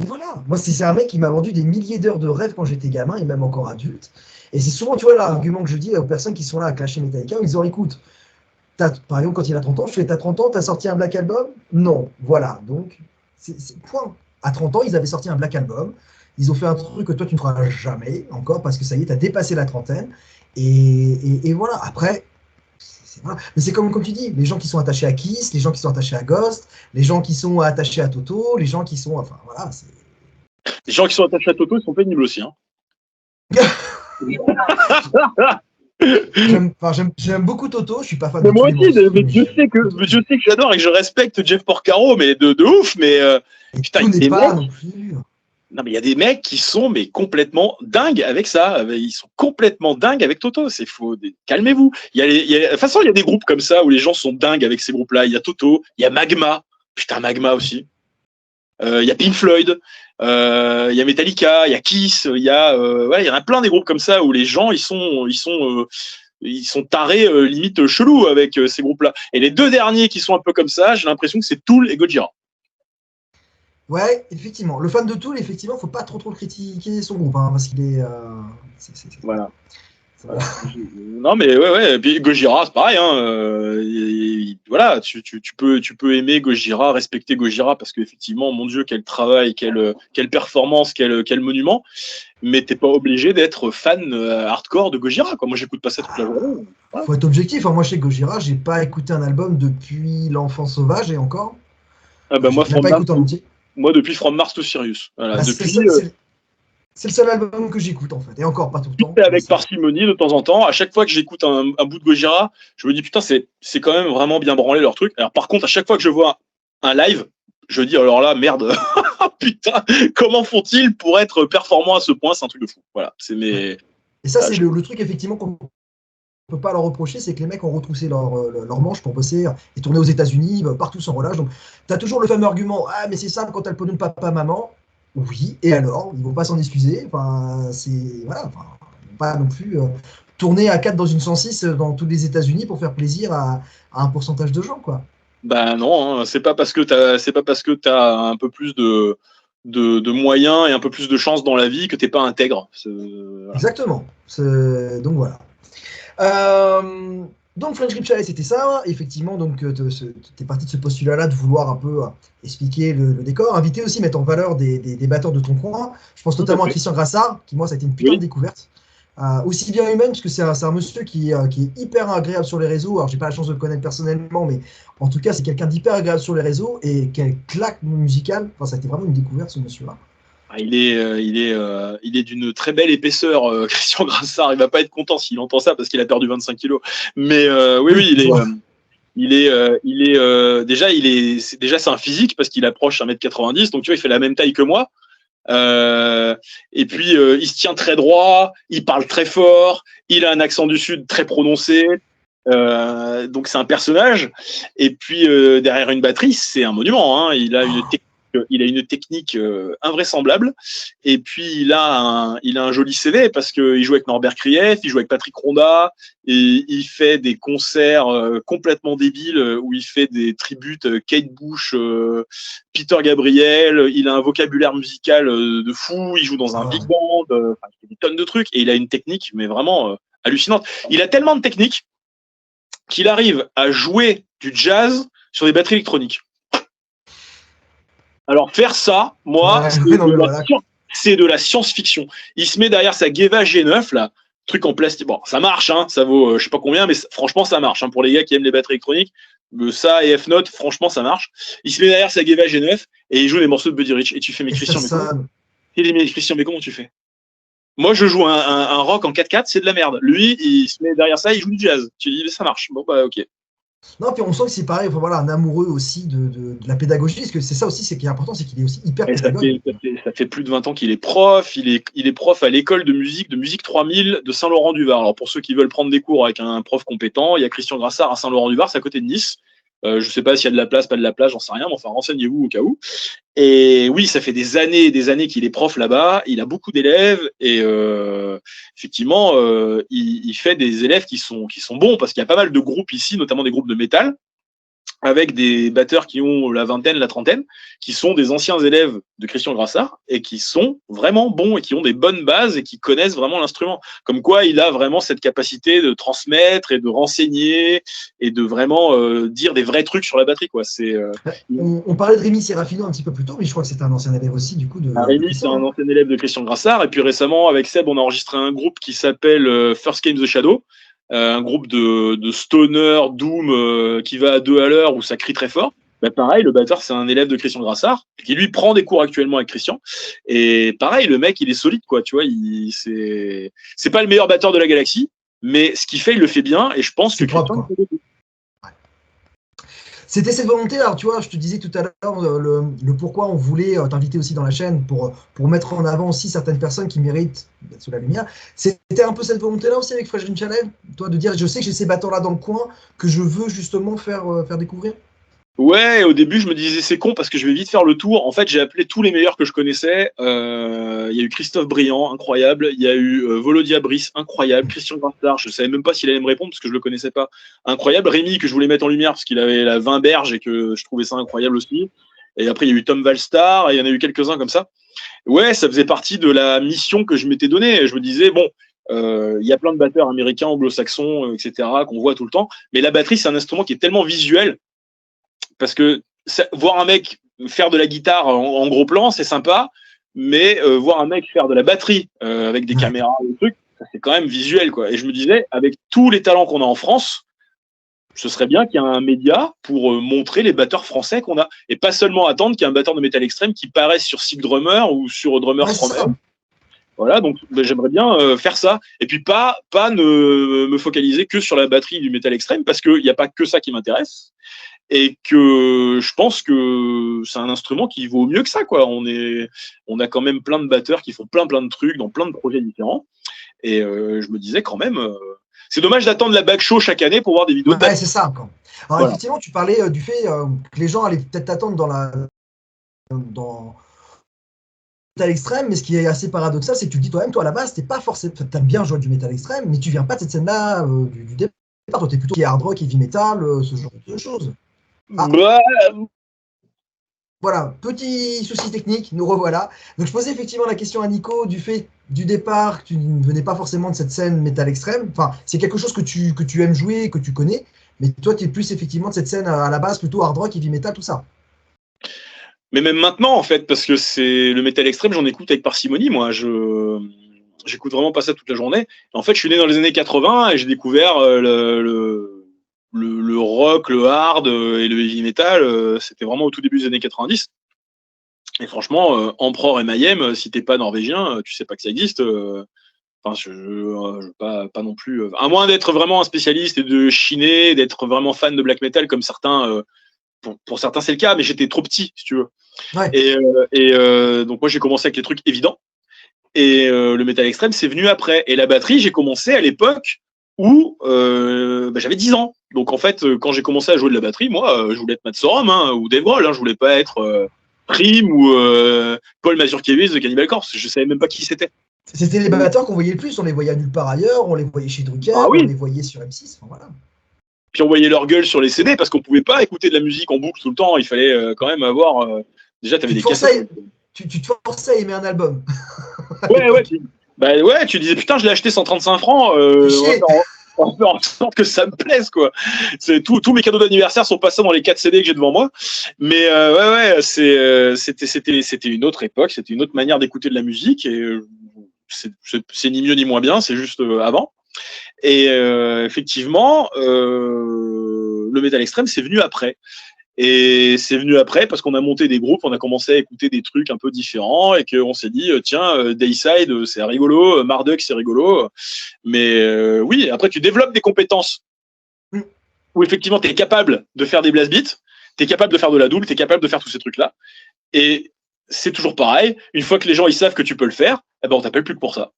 Et voilà. Moi, c'est un mec qui m'a vendu des milliers d'heures de rêve quand j'étais gamin et même encore adulte. Et c'est souvent, tu vois, l'argument que je dis aux personnes qui sont là à clasher Metallica, ils disent, écoute, par exemple, quand il a 30 ans, je fais, t'as 30 ans, t'as sorti un Black Album? Non. Voilà. Donc, c'est point. À 30 ans, ils avaient sorti un Black Album. Ils ont fait un truc que toi, tu ne feras jamais encore parce que ça y est, t'as dépassé la trentaine. Et voilà. Après, voilà. Mais c'est comme tu dis, les gens qui sont attachés à Kiss, les gens qui sont attachés à Ghost, les gens qui sont attachés à Toto, les gens qui sont. Enfin, voilà. Les gens qui sont attachés à Toto, ils sont pénibles aussi. Hein. J'aime beaucoup Toto, je suis pas fan mais de moi tous aussi, les morceaux, mais Dieu sait que j'adore et que je respecte Jeff Porcaro, mais de ouf, mais putain, tout n'est pas non plus. Non, mais il y a des mecs qui sont mais complètement dingues avec ça. Ils sont complètement dingues avec Toto. C'est faux. Calmez-vous. De toute façon, il y a des groupes comme ça où les gens sont dingues avec ces groupes-là. Il y a Toto, il y a Magma. Putain, Magma aussi. Il y a Pink Floyd. Il y a Metallica. Il y a Kiss. Il y en a plein des groupes comme ça où les gens ils sont tarés, limite chelous avec ces groupes-là. Et les deux derniers qui sont un peu comme ça, j'ai l'impression que c'est Tool et Gojira. Ouais, effectivement. Le fan de Tool, effectivement, faut pas trop le critiquer son groupe, hein, parce qu'il est. Voilà. Non mais ouais. Et puis Gojira, c'est pareil. Hein. Voilà, tu peux aimer Gojira, respecter Gojira parce qu'effectivement, mon Dieu, quel travail, quelle performance, quel monument. Mais t'es pas obligé d'être fan hardcore de Gojira. Quoi. Moi, j'écoute pas ça toute la journée. Faut être objectif. Hein. Moi, chez Gojira, j'ai pas écouté un album depuis L'Enfant Sauvage et encore. Ah bah j'ai pas écouté en entier. Moi, depuis From Mars to Sirius. Voilà, depuis. C'est le seul album que j'écoute en fait, et encore pas tout le temps. Avec parcimonie de temps en temps. À chaque fois que j'écoute un bout de Gojira, je me dis putain, c'est quand même vraiment bien branlé leur truc. Alors par contre, à chaque fois que je vois un live, je dis alors là merde, putain, comment font-ils pour être performants à ce point? C'est un truc de fou. Voilà, c'est mes. Et ça, c'est le truc effectivement qu'on peut pas leur reprocher, c'est que les mecs ont retroussé leur manche pour bosser et tourner aux États-Unis, partout sans relâche. Donc, tu as toujours le fameux argument, ah mais c'est simple quand t'as le pognon de papa, maman. Oui, et alors, ils vont pas s'en excuser. Enfin, ils vont pas non plus tourner à 4 dans une 106 dans tous les États-Unis pour faire plaisir à un pourcentage de gens, quoi. Bah non, hein, c'est pas parce que t'as un peu plus de moyens et un peu plus de chance dans la vie que t'es pas intègre. Voilà. Exactement. Donc voilà. Donc French Grip Chalet, c'était ça. Effectivement, donc t'es parti de ce postulat-là de vouloir un peu expliquer le décor, inviter aussi, mettre en valeur des batteurs de ton coin. Je pense notamment à Christian Grassard, qui moi ça a été une putain de découverte. Aussi bien humaine, parce que c'est un monsieur qui est hyper agréable sur les réseaux. Alors j'ai pas la chance de le connaître personnellement, mais en tout cas c'est quelqu'un d'hyper agréable sur les réseaux et quelle claque musicale. Enfin, ça a été vraiment une découverte, ce monsieur-là. Il est d'une très belle épaisseur, Christian Grassard. Il va pas être content s'il entend ça parce qu'il a perdu 25 kilos. Mais oui, déjà c'est un physique parce qu'il approche 1m90, donc tu vois, il fait la même taille que moi. Et puis il se tient très droit, il parle très fort, il a un accent du sud très prononcé. Donc c'est un personnage. Et puis derrière une batterie, c'est un monument. Hein. Il a une technique invraisemblable. Et puis il a un joli CV parce qu'il joue avec Norbert Krief, il joue avec Patrick Ronda, et il fait des concerts complètement débiles où il fait des tributes Kate Bush, Peter Gabriel. Il a un vocabulaire musical de fou. Il joue dans un big band. Il fait des tonnes de trucs et il a une technique mais vraiment hallucinante. Il a tellement de technique qu'il arrive à jouer du jazz sur des batteries électroniques. Alors faire ça, moi, c'est de la science-fiction. Il se met derrière sa Geva G9 là, truc en plastique. Bon, ça marche, hein, ça vaut je sais pas combien, mais franchement ça marche. Hein, pour les gars qui aiment les batteries électroniques, ça et F-Note, franchement ça marche. Il se met derrière sa Geva G9 et il joue des morceaux de Buddy Rich. Et tu fais mais Christian, mais comment tu fais? Moi je joue un rock en 4/4, c'est de la merde. Lui, il se met derrière ça, il joue du jazz. Tu dis mais ça marche. Bon bah ok. Non, puis on sent que c'est pareil, enfin, voilà, un amoureux aussi de la pédagogie, parce que c'est ça aussi, c'est qui est important, c'est qu'il est aussi hyper pédagogue. Ça fait plus de 20 ans qu'il est prof, il est prof à l'école de musique 3000 de Saint-Laurent-du-Var. Alors pour ceux qui veulent prendre des cours avec un prof compétent, il y a Christian Grassard à Saint-Laurent-du-Var, c'est à côté de Nice. Je sais pas s'il y a de la place, pas de la place, j'en sais rien, mais enfin renseignez-vous au cas où. Et oui, ça fait des années qu'il est prof là-bas, il a beaucoup d'élèves et effectivement, il fait des élèves qui sont bons parce qu'il y a pas mal de groupes ici, notamment des groupes de métal. avec des batteurs qui ont la vingtaine, la trentaine, qui sont des anciens élèves de Christian Grassard et qui sont vraiment bons et qui ont des bonnes bases et qui connaissent vraiment l'instrument. Comme quoi, il a vraiment cette capacité de transmettre et de renseigner et de vraiment dire des vrais trucs sur la batterie, quoi. On parlait de Rémi Serafino un petit peu plus tôt, mais je crois que c'est un ancien élève aussi, du coup. Rémi, c'est un ancien élève de Christian Grassard. Et puis récemment, avec Seb, on a enregistré un groupe qui s'appelle First Came the Shadow. Un groupe de stoner, doom, qui va à 2 à l'heure où ça crie très fort. Bah pareil, le batteur, c'est un élève de Christian Grassard qui lui prend des cours actuellement avec Christian. Et pareil, le mec, il est solide, quoi. Tu vois, c'est pas le meilleur batteur de la galaxie, mais ce qu'il fait, il le fait bien. Et je pense que Christian. C'était cette volonté, alors tu vois, je te disais tout à l'heure le pourquoi on voulait t'inviter aussi dans la chaîne pour mettre en avant aussi certaines personnes qui méritent d'être sous la lumière. C'était un peu cette volonté-là aussi avec Fresh Green Channel, toi, de dire je sais que j'ai ces batteurs-là dans le coin que je veux justement faire découvrir. Ouais, au début, je me disais c'est con parce que je vais vite faire le tour. En fait, j'ai appelé tous les meilleurs que je connaissais. Il y a eu Christophe Briand, incroyable. Il y a eu Volodya Brice, incroyable. Christian Grassard, je savais même pas s'il allait me répondre parce que je le connaissais pas. Incroyable. Rémi, que je voulais mettre en lumière parce qu'il avait la 20 berges et que je trouvais ça incroyable aussi. Et après, il y a eu Tom Valstar et il y en a eu quelques-uns comme ça. Ouais, ça faisait partie de la mission que je m'étais donnée. Je me disais, bon, il y a plein de batteurs américains, anglo-saxons, etc., qu'on voit tout le temps. Mais la batterie, c'est un instrument qui est tellement visuel. Parce que voir un mec faire de la guitare en gros plan, c'est sympa, mais voir un mec faire de la batterie avec des caméras, des trucs, c'est quand même visuel, quoi. Et je me disais, avec tous les talents qu'on a en France, ce serait bien qu'il y ait un média pour montrer les batteurs français qu'on a, et pas seulement attendre qu'il y ait un batteur de métal extrême qui paraisse sur Sick Drummer ou sur Drummer From. Voilà, donc j'aimerais bien faire ça, et puis pas me focaliser que sur la batterie du métal extrême, parce qu'il n'y a pas que ça qui m'intéresse. Et que je pense que c'est un instrument qui vaut mieux que ça, quoi. On a quand même plein de batteurs qui font plein de trucs dans plein de projets différents. Et je me disais quand même, c'est dommage d'attendre la back show chaque année pour voir des vidéos. Ouais, c'est ça. Quoi. Alors effectivement, tu parlais du fait que les gens allaient peut-être t'attendre dans métal extrême, mais ce qui est assez paradoxal, c'est que tu le dis toi-même, toi à la base, t'es pas forcément, t'aimes bien jouer du métal extrême, mais tu viens pas de cette scène-là du départ. Toi, t'es plutôt hard rock, heavy metal, ce genre de choses. Ah. Voilà, petit souci technique, nous revoilà. Donc je posais effectivement la question à Nico du fait du départ que tu ne venais pas forcément de cette scène métal extrême. Enfin, c'est quelque chose que tu aimes jouer, que tu connais, mais toi tu es plus effectivement de cette scène à la base plutôt hard rock, heavy metal, tout ça. Mais même maintenant en fait, parce que c'est le métal extrême, j'en écoute avec parcimonie, moi. J'écoute vraiment pas ça toute la journée. En fait, je suis né dans les années 80 et j'ai découvert le rock, le hard et le heavy metal, c'était vraiment au tout début des années 90. Et franchement, Emperor et Mayhem, si t'es pas norvégien, tu sais pas que ça existe. Enfin, je pas non plus. À moins d'être vraiment un spécialiste et de chiner, d'être vraiment fan de black metal comme certains. Pour certains, c'est le cas, mais j'étais trop petit, si tu veux. Ouais. Et donc moi, j'ai commencé avec les trucs évidents. Et le métal extrême, c'est venu après. Et la batterie, j'ai commencé à l'époque où j'avais 10 ans. Donc en fait, quand j'ai commencé à jouer de la batterie, moi, je voulais être Matt Sorum ou Dave Grohl. Je voulais pas être Prim ou Paul Mazurkiewicz de Cannibal Corpse. Je savais même pas qui c'était. C'était les batteurs qu'on voyait le plus. On les voyait nulle part ailleurs. On les voyait chez Drucker. On les voyait sur M6. Enfin, voilà. Puis on voyait leur gueule sur les CD parce qu'on pouvait pas écouter de la musique en boucle tout le temps. Il fallait quand même avoir. Déjà, t'avais des cassettes. Tu te forçais à aimer un album. Ouais. Tu disais putain, je l'ai acheté 135 francs. On va faire en sorte que ça me plaise, quoi. Tous mes cadeaux d'anniversaire sont passés dans les 4 CD que j'ai devant moi. Mais c'était une autre époque, c'était une autre manière d'écouter de la musique et c'est ni mieux ni moins bien, c'est juste avant. Et effectivement, le métal extrême, c'est venu après. Et c'est venu après parce qu'on a monté des groupes, on a commencé à écouter des trucs un peu différents et qu'on s'est dit, tiens, Dayside, c'est rigolo, Marduk, c'est rigolo. Mais oui, après, tu développes des compétences où effectivement, tu es capable de faire des blast beats, tu es capable de faire de la double, tu es capable de faire tous ces trucs-là. Et c'est toujours pareil. Une fois que les gens ils savent que tu peux le faire, eh ben, on t'appelle plus que pour ça.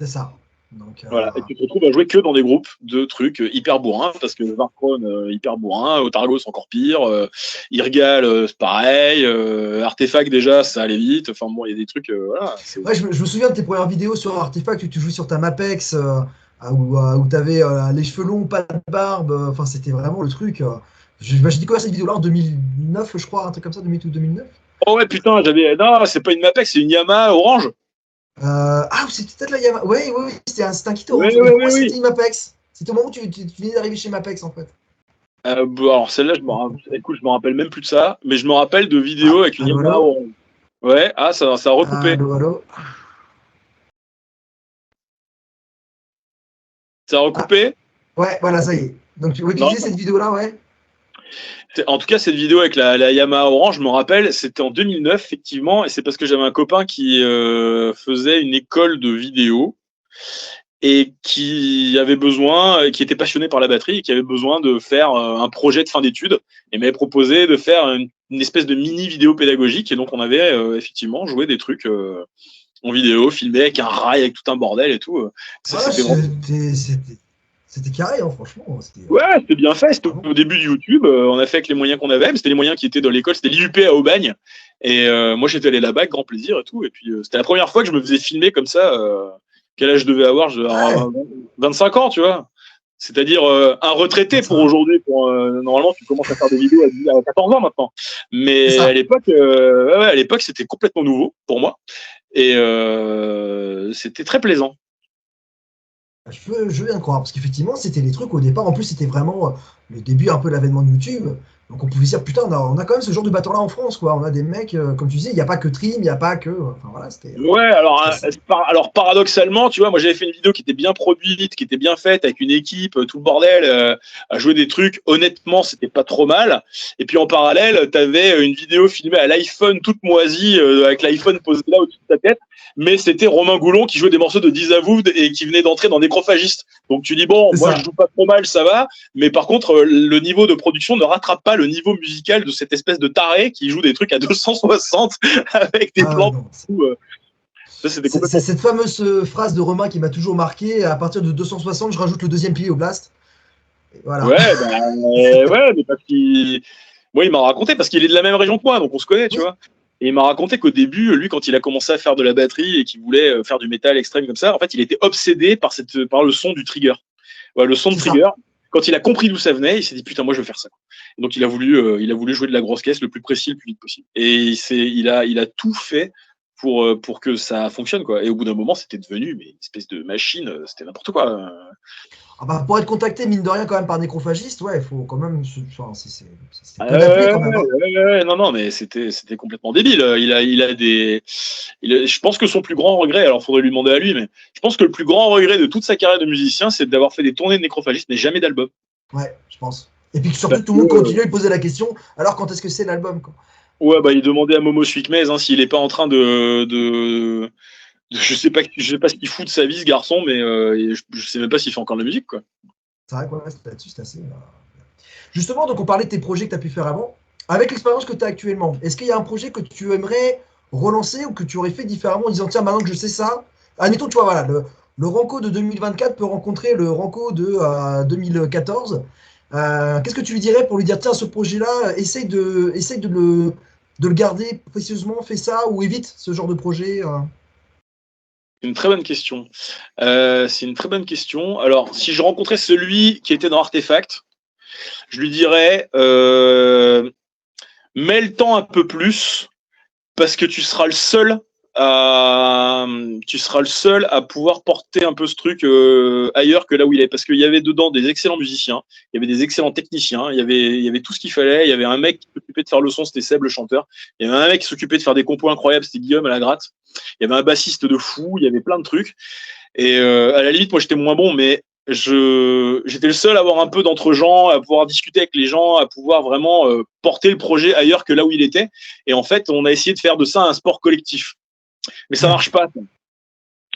C'est ça. Donc, voilà, et tu te retrouves à jouer que dans des groupes de trucs hyper bourrins, parce que Varkron, hyper bourrin, Otargos encore pire, Irgal, c'est pareil, Artefact déjà, ça allait vite, enfin bon, il y a des trucs, voilà. Ouais, je me souviens de tes premières vidéos sur Artefact où tu jouais sur ta Mapex, où tu avais les cheveux longs, pas de barbe, enfin c'était vraiment le truc. J'ai découvert cette vidéo-là en 2009, je crois, un truc comme ça, 2008 ou 2009. Oh ouais, putain, non, c'est pas une Mapex, c'est une Yamaha orange. C'était peut-être la Yamaha. Oui, c'était un kit Oui, orange. oui, Mais pour oui, moi, c'était oui. une Mapex. C'était au moment où tu venais d'arriver chez Mapex, en fait. Bon, alors celle-là, écoute, je me rappelle même plus de ça, mais je me rappelle de vidéos avec une Allô, Yamaha allô. orange. Ouais, ça a recoupé. Allô, allô. Ça a Ah, recoupé? ouais, voilà, ça y est. Donc, tu Non. disais cette vidéo-là, ouais. En tout cas, cette vidéo avec la Yamaha orange, je me rappelle, c'était en 2009, effectivement, et c'est parce que j'avais un copain qui faisait une école de vidéo et qui avait besoin, qui était passionné par la batterie et qui avait besoin de faire un projet de fin d'études et m'avait proposé de faire une espèce de mini vidéo pédagogique. Et donc, on avait effectivement joué des trucs en vidéo, filmé avec un rail, avec tout un bordel et tout. Ça, Ah, c'était vraiment. c'était carré, hein, franchement. Ouais, c'était bien fait. C'était Vraiment. au début de YouTube. On a fait avec les moyens qu'on avait. Mais c'était les moyens qui étaient dans l'école. C'était l'IUP à Aubagne. Et moi, j'étais allé là-bas avec grand plaisir et tout. Et puis, c'était la première fois que je me faisais filmer comme ça. Quel âge je devais avoir? Je devais avoir Ouais, 25 ans, tu vois. C'est-à-dire un retraité pour 25. aujourd'hui. Normalement, tu commences à faire des vidéos à 14 ans maintenant. C'est Mais ça. à l'époque, c'était complètement nouveau pour moi. Et c'était très plaisant. Je veux bien croire, parce qu'effectivement, c'était les trucs au départ. En plus, c'était vraiment le début un peu de l'avènement de YouTube. Donc, on pouvait se dire, putain, on a quand même ce genre de bâtard-là en France, quoi. On a des mecs, comme tu disais, il n'y a pas que Trim, il n'y a pas que. Enfin, voilà, Ouais, c'était assez. alors paradoxalement, tu vois, moi j'avais fait une vidéo qui était bien produite, qui était bien faite, avec une équipe, tout le bordel, à jouer des trucs. Honnêtement, c'était pas trop mal. Et puis en parallèle, t'avais une vidéo filmée à l'iPhone toute moisie, avec l'iPhone posé là au-dessus de ta tête. Mais c'était Romain Goulon qui jouait des morceaux de Dizavoud et qui venait d'entrer dans Nécrophagiste. Donc tu dis, bon, C'est moi je ça. joue pas trop mal, ça va. Mais par contre, le niveau de production ne rattrape pas le niveau musical de cette espèce de taré qui joue des trucs à 260 avec des Ah ouais, plans. non. Ça, c'était complètement. Cette fameuse phrase de Romain qui m'a toujours marqué, à partir de 260, je rajoute le deuxième pilier au blast. Et voilà. Ouais, bah, ouais, mais parce qu'il. Moi, il m'a raconté, parce qu'il est de la même région que moi, donc on se connaît, tu Oui, vois. Et il m'a raconté qu'au début, lui, quand il a commencé à faire de la batterie et qu'il voulait faire du métal extrême comme ça, en fait, il était obsédé par le son du trigger. Ouais, le son de c'est ça. trigger. Quand il a compris d'où ça venait, il s'est dit putain, moi je veux faire ça. Et donc il a voulu jouer de la grosse caisse le plus précis, le plus vite possible. Et il a tout fait pour que ça fonctionne, quoi. Et au bout d'un moment, c'était devenu mais une espèce de machine, c'était n'importe quoi. Ah bah, pour être contacté, mine de rien, quand même, par nécrophagiste, ouais, il faut quand même. Enfin, c'est peu d'appeler Ouais, quand même, hein. non, non, mais c'était complètement débile. Je pense que son plus grand regret, alors faudrait lui demander à lui, mais je pense que le plus grand regret de toute sa carrière de musicien, c'est d'avoir fait des tournées de nécrophagiste, mais jamais d'album. Ouais, je pense. Et puis surtout, Parce tout le monde que, continue à lui poser la question, alors quand est-ce que c'est l'album, quoi. ouais, bah, il demandait à Momo Suikmez s'il est pas en train je sais pas ce qu'il fout de sa vie, ce garçon, mais je sais même pas s'il fait encore de la musique, quoi. C'est vrai, quoi, là-dessus, c'est assez. Justement, donc on parlait de tes projets que tu as pu faire avant. Avec l'expérience que tu as actuellement, est-ce qu'il y a un projet que tu aimerais relancer ou que tu aurais fait différemment en disant tiens, maintenant que je sais ça, admettons, tu vois, voilà, le Ranco de 2024 peut rencontrer le Ranco de 2014. Qu'est-ce que tu lui dirais pour lui dire tiens, ce projet-là, essaye de le garder précieusement, fais ça ou évite ce genre de projet. C'est une très bonne question. C'est une très bonne question. Alors, si je rencontrais celui qui était dans Artefact, je lui dirais mets le temps un peu plus parce que tu seras le seul à pouvoir porter un peu ce truc ailleurs que là où il est, parce qu'il y avait dedans des excellents musiciens, il y avait des excellents techniciens, il y avait tout ce qu'il fallait, il y avait un mec qui s'occupait de faire le son, c'était Seb le chanteur, il y avait un mec qui s'occupait de faire des compos incroyables, c'était Guillaume à la gratte, il y avait un bassiste de fou, il y avait plein de trucs, et à la limite moi j'étais moins bon, mais j'étais le seul à avoir un peu d'entre-gens, à pouvoir discuter avec les gens, à pouvoir vraiment porter le projet ailleurs que là où il était, et en fait on a essayé de faire de ça un sport collectif. Mais ça Ouais, marche pas.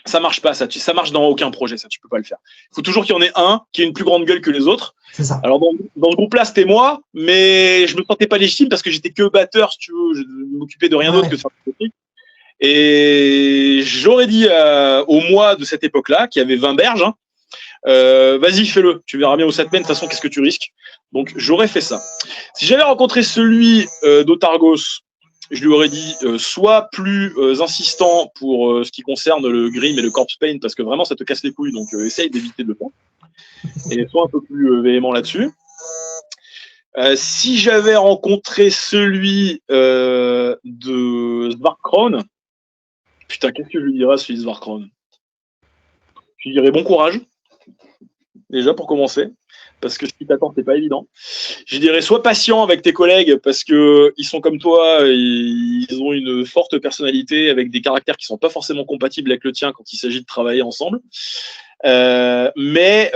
Ça marche pas. Ça marche dans aucun projet. Ça, tu peux pas le faire. Il faut toujours qu'il y en ait un qui ait une plus grande gueule que les autres. c'est ça. Alors dans ce groupe-là, c'était moi, mais je me sentais pas légitime parce que j'étais que batteur, si tu veux. Je m'occupais de rien d'autre que Ouais, de faire des trucs. Et j'aurais dit au moi de cette époque-là, qui avait 20 berges, hein, vas-y, fais-le. Tu verras bien où ça te mène. De toute façon, qu'est-ce que tu risques? Donc, j'aurais fait ça. Si j'avais rencontré celui d'Otargos, je lui aurais dit sois plus insistant pour ce qui concerne le grim et le corpse paint parce que vraiment ça te casse les couilles, donc essaye d'éviter de le faire et sois un peu plus véhément là-dessus. Si j'avais rencontré celui de Svartkrone, putain, qu'est-ce que je lui dirais à celui de Svartkrone? Je lui dirais bon courage, déjà pour commencer, parce que ce qui t'attend, c'est pas évident. Je dirais sois patient avec tes collègues, parce que ils sont comme toi, ils ont une forte personnalité avec des caractères qui sont pas forcément compatibles avec le tien quand il s'agit de travailler ensemble. Mais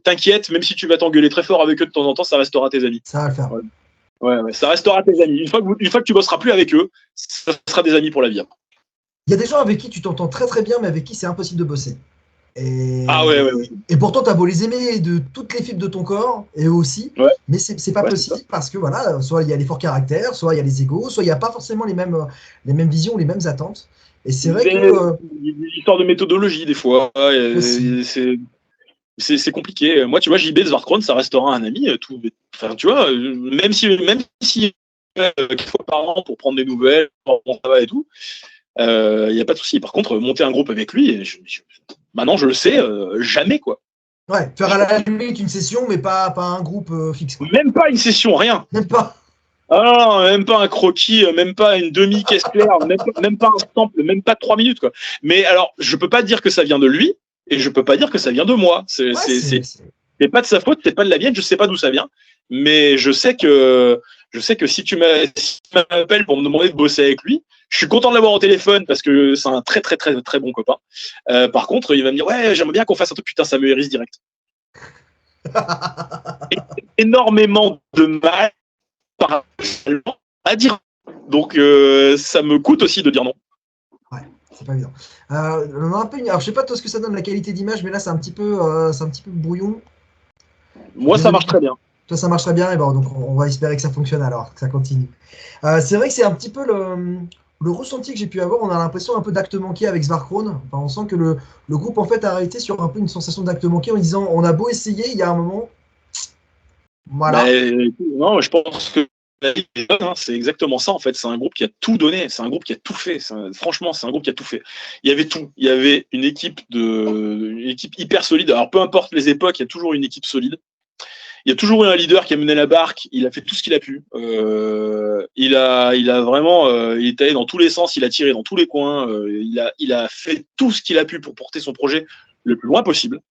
t'inquiète, même si tu vas t'engueuler très fort avec eux de temps en temps, ça restera tes amis. Ça va le faire. Ouais, ça restera tes amis. Une fois que tu bosseras plus avec eux, ça sera des amis pour la vie. Il y a des gens avec qui tu t'entends très très bien, mais avec qui c'est impossible de bosser. Ah ouais. Et pourtant, tu as beau les aimer de toutes les fibres de ton corps, et eux aussi, Ouais. mais c'est pas possible parce que voilà, soit il y a les forts caractères, soit il y a les égos, soit il n'y a pas forcément les mêmes visions, les mêmes attentes. Et c'est vrai que. Il y a des histoires de méthodologie, des fois. C'est compliqué. Moi, tu vois, JB de Svartkrone, ça restera un ami. Enfin, tu vois, même si 4 fois par an pour prendre des nouvelles, pour mon travail et tout, il n'y a pas de souci. Par contre, monter un groupe avec lui, maintenant je le sais, jamais quoi. Ouais, faire à la limite une session, mais pas un groupe fixe. Quoi. Même pas une session, rien. Même pas. Ah non, même pas un croquis, même pas une demi-caisse claire, même pas un sample, même pas 3 minutes quoi. Mais alors, je peux pas dire que ça vient de lui et je peux pas dire que ça vient de moi. C'est pas de sa faute, c'est pas de la mienne, je sais pas d'où ça vient, mais je sais que si tu m'appelles pour me demander de bosser avec lui, je suis content de l'avoir au téléphone parce que c'est un très très très très bon copain. Par contre, il va me dire ouais, j'aimerais bien qu'on fasse un truc, putain, ça me hérisse direct. Énormément de mal à dire. Donc ça me coûte aussi de dire non. Ouais, c'est pas évident. Alors je sais pas toi ce que ça donne la qualité d'image, mais là c'est un petit peu brouillon. Moi ça marche très bien. Toi ça marche très bien, et bon, donc on va espérer que ça fonctionne alors, que ça continue. C'est vrai que c'est un petit peu le ressenti que j'ai pu avoir. On a l'impression un peu d'acte manqué avec Svartkrone. Enfin, on sent que le groupe en fait a arrêté sur un peu une sensation d'acte manqué en disant on a beau essayer, il y a un moment. Voilà. Non, je pense que c'est exactement ça en fait. C'est un groupe qui a tout donné, c'est un groupe qui a tout fait. Franchement, c'est un groupe qui a tout fait. Il y avait tout. Il y avait une équipe hyper solide. Alors peu importe les époques, il y a toujours une équipe solide. Il y a toujours eu un leader qui a mené la barque. Il a fait tout ce qu'il a pu. Il a vraiment, il est allé dans tous les sens. Il a tiré dans tous les coins. Il a fait tout ce qu'il a pu pour porter son projet le plus loin possible.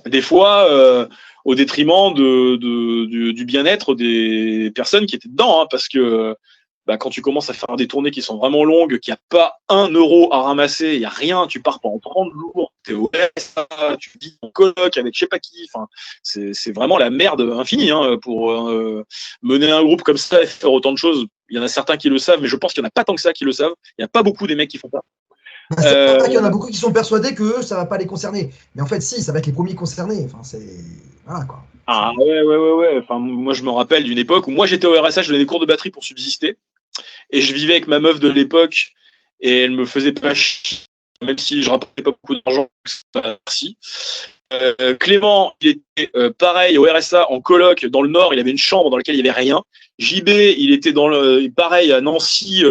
Des fois, au détriment du bien-être des personnes qui étaient dedans, hein, parce que quand tu commences à faire des tournées qui sont vraiment longues, qu'il n'y a pas 1 euro à ramasser, il n'y a rien, tu pars pendant 30 jours, tu es au RSA, tu vis en coloc avec je sais pas qui, c'est vraiment la merde infinie pour mener un groupe comme ça et faire autant de choses. Il y en a certains qui le savent, mais je pense qu'il n'y en a pas tant que ça qui le savent. Il n'y a pas beaucoup des mecs qui font ça. C'est vrai qu'il y en a beaucoup qui sont persuadés que ça va pas les concerner. Mais en fait, si, ça va être les premiers concernés. Enfin, c'est. Voilà quoi. Ah ouais. Enfin, moi, je me rappelle d'une époque où moi j'étais au RSA, je donnais des cours de batterie pour subsister. Et je vivais avec ma meuf de l'époque et elle me faisait pas chier, même si je rapportais pas beaucoup d'argent. Merci. Clément, il était pareil au RSA en coloc dans le Nord, il avait une chambre dans laquelle il n'y avait rien. JB, il était pareil à Nancy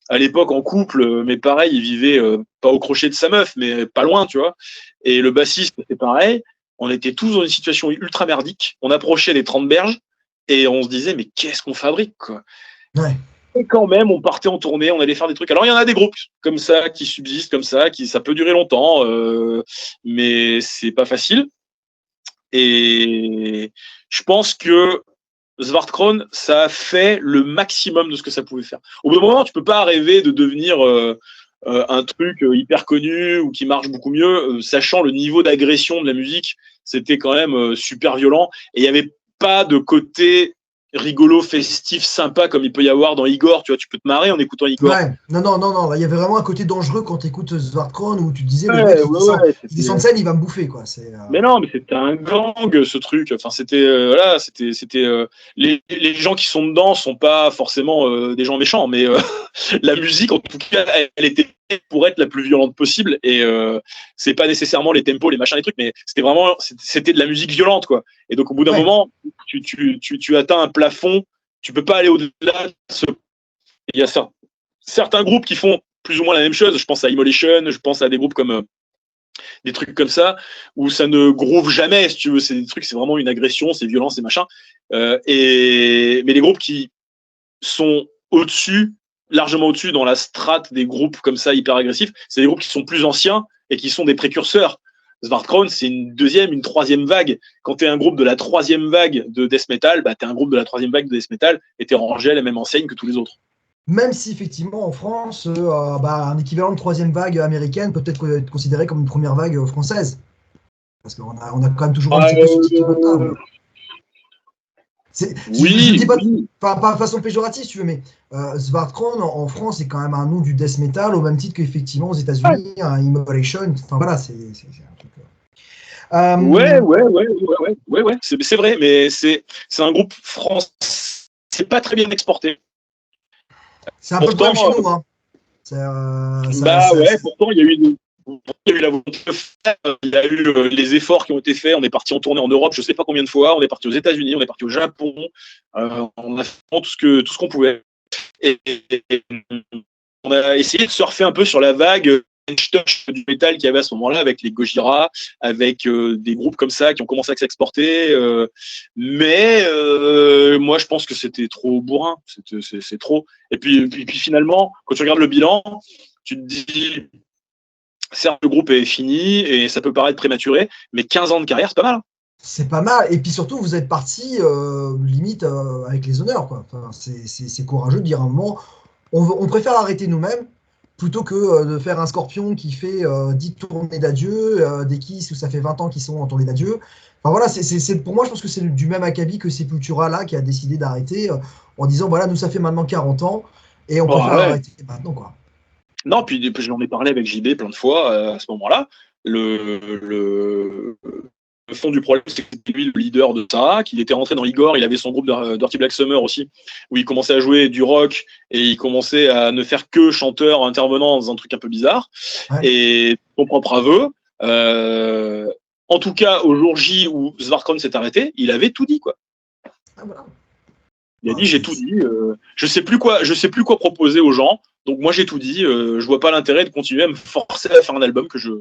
à l'époque en couple, mais pareil, il vivait pas au crochet de sa meuf, mais pas loin, tu vois. Et le bassiste, c'était pareil. On était tous dans une situation ultra merdique. On approchait des 30 berges et on se disait, mais qu'est-ce qu'on fabrique, quoi. Ouais. Et quand même, on partait en tournée, on allait faire des trucs. Alors, il y en a des groupes comme ça qui subsistent, comme ça, ça peut durer longtemps, mais c'est pas facile. Et je pense que Svartkrone, ça a fait le maximum de ce que ça pouvait faire. Au bout d'un moment, tu peux pas rêver de devenir un truc hyper connu ou qui marche beaucoup mieux, sachant le niveau d'agression de la musique, c'était quand même super violent. Et il y avait pas de côté rigolo, festif, sympa comme il peut y avoir dans Igor. Tu vois, tu peux te marrer en écoutant Igor. Ouais, non. Il y avait vraiment un côté dangereux quand tu écoutes Svartkrone où tu te disais le mec il descend de scène, il va me bouffer quoi. Mais non, mais c'était un gang ce truc. Enfin, c'était les gens qui sont dedans sont pas forcément des gens méchants, mais la musique en tout cas, elle était pour être la plus violente possible et c'est pas nécessairement les tempos, les machins, les trucs, mais c'était de la musique violente quoi. Et donc au bout d'un moment, tu atteins un plafond, tu peux pas aller au-delà. Il y a certains groupes qui font plus ou moins la même chose. Je pense à Immolation, je pense à des groupes comme des trucs comme ça, où ça ne groove jamais, si tu veux. C'est des trucs, c'est vraiment une agression, c'est violent, c'est machin. Mais les groupes qui sont au-dessus, largement au-dessus dans la strate des groupes comme ça hyper agressifs, c'est des groupes qui sont plus anciens et qui sont des précurseurs. Svartkrone, c'est une deuxième, une troisième vague. Quand t'es un groupe de la troisième vague de death metal, bah t'es un groupe de la troisième vague de death metal et t'es rangé à la même enseigne que tous les autres. Même si effectivement en France, un équivalent de troisième vague américaine peut être considéré comme une première vague française. Parce qu'on a quand même toujours un petit peu ce titre-là. Je dis pas, Oui. pas de façon péjorative, si tu veux, mais Svartkrone en France c'est quand même un nom du death metal au même titre qu'effectivement aux États-Unis, un Immolation. Enfin voilà, c'est un truc. Ouais. C'est vrai, mais c'est un groupe français. C'est pas très bien exporté. C'est un peu le problème chez nous, hein. Pourtant il y a eu la volonté de faire, il y a eu les efforts qui ont été faits. On est parti en tournée en Europe, je sais pas combien de fois. On est parti aux États-Unis, on est parti au Japon. On a fait tout ce qu'on pouvait. Et on a essayé de surfer un peu sur la vague du métal qu'il y avait à ce moment-là avec les Gojira, avec des groupes comme ça qui ont commencé à s'exporter. Mais moi, je pense que c'était trop bourrin. C'est trop. Et puis finalement, quand tu regardes le bilan, tu te dis, certes, le groupe est fini et ça peut paraître prématuré, mais 15 ans de carrière, c'est pas mal. C'est pas mal. Et puis surtout, vous êtes parti limite avec les honneurs, quoi. Enfin, c'est courageux de dire à un moment, on préfère arrêter nous-mêmes plutôt que de faire un Scorpion qui fait 10 tournées d'adieu, des Kiss où ça fait 20 ans qu'ils sont en tournée d'adieu. Enfin voilà, pour moi, je pense que c'est du même acabit que Sepultura là qui a décidé d'arrêter en disant voilà, nous ça fait maintenant 40 ans et on préfère arrêter maintenant, quoi. Non, puis j'en ai parlé avec JB plein de fois à ce moment-là. Le fond du problème, c'est que c'était lui le leader de ça, qu'il était rentré dans Igor, il avait son groupe Dirty Black Summer aussi, où il commençait à jouer du rock et il commençait à ne faire que chanteur intervenant dans un truc un peu bizarre. Ouais. Et son propre aveu, en tout cas au jour J où Svartkrone s'est arrêté, il avait tout dit, quoi. Ah, voilà. Il a dit j'ai tout dit, je sais plus quoi proposer aux gens, donc moi j'ai tout dit, je vois pas l'intérêt de continuer à me forcer à faire un album que je.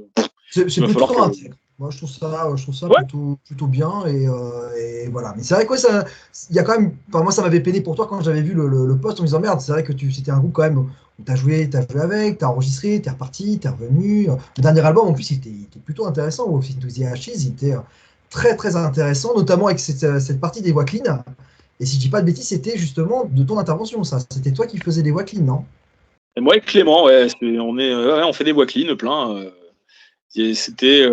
C'est plutôt intègre. Moi je trouve ça Ouais. plutôt bien et voilà. Mais c'est vrai que ça, il y a quand même. Enfin, moi ça m'avait peiné pour toi quand j'avais vu le post en me disant merde, c'est vrai que c'était un groupe quand même où t'as joué avec, t'as enregistré, t'es reparti, t'es revenu. Le dernier album en plus il était plutôt intéressant. Wolf into the Ashes, il était très très intéressant, notamment avec cette partie des voix clean. Et si je dis pas de bêtises, c'était justement de ton intervention, ça. C'était toi qui faisais des voix clean, non? Et moi et Clément, on fait des voix clean plein. C'était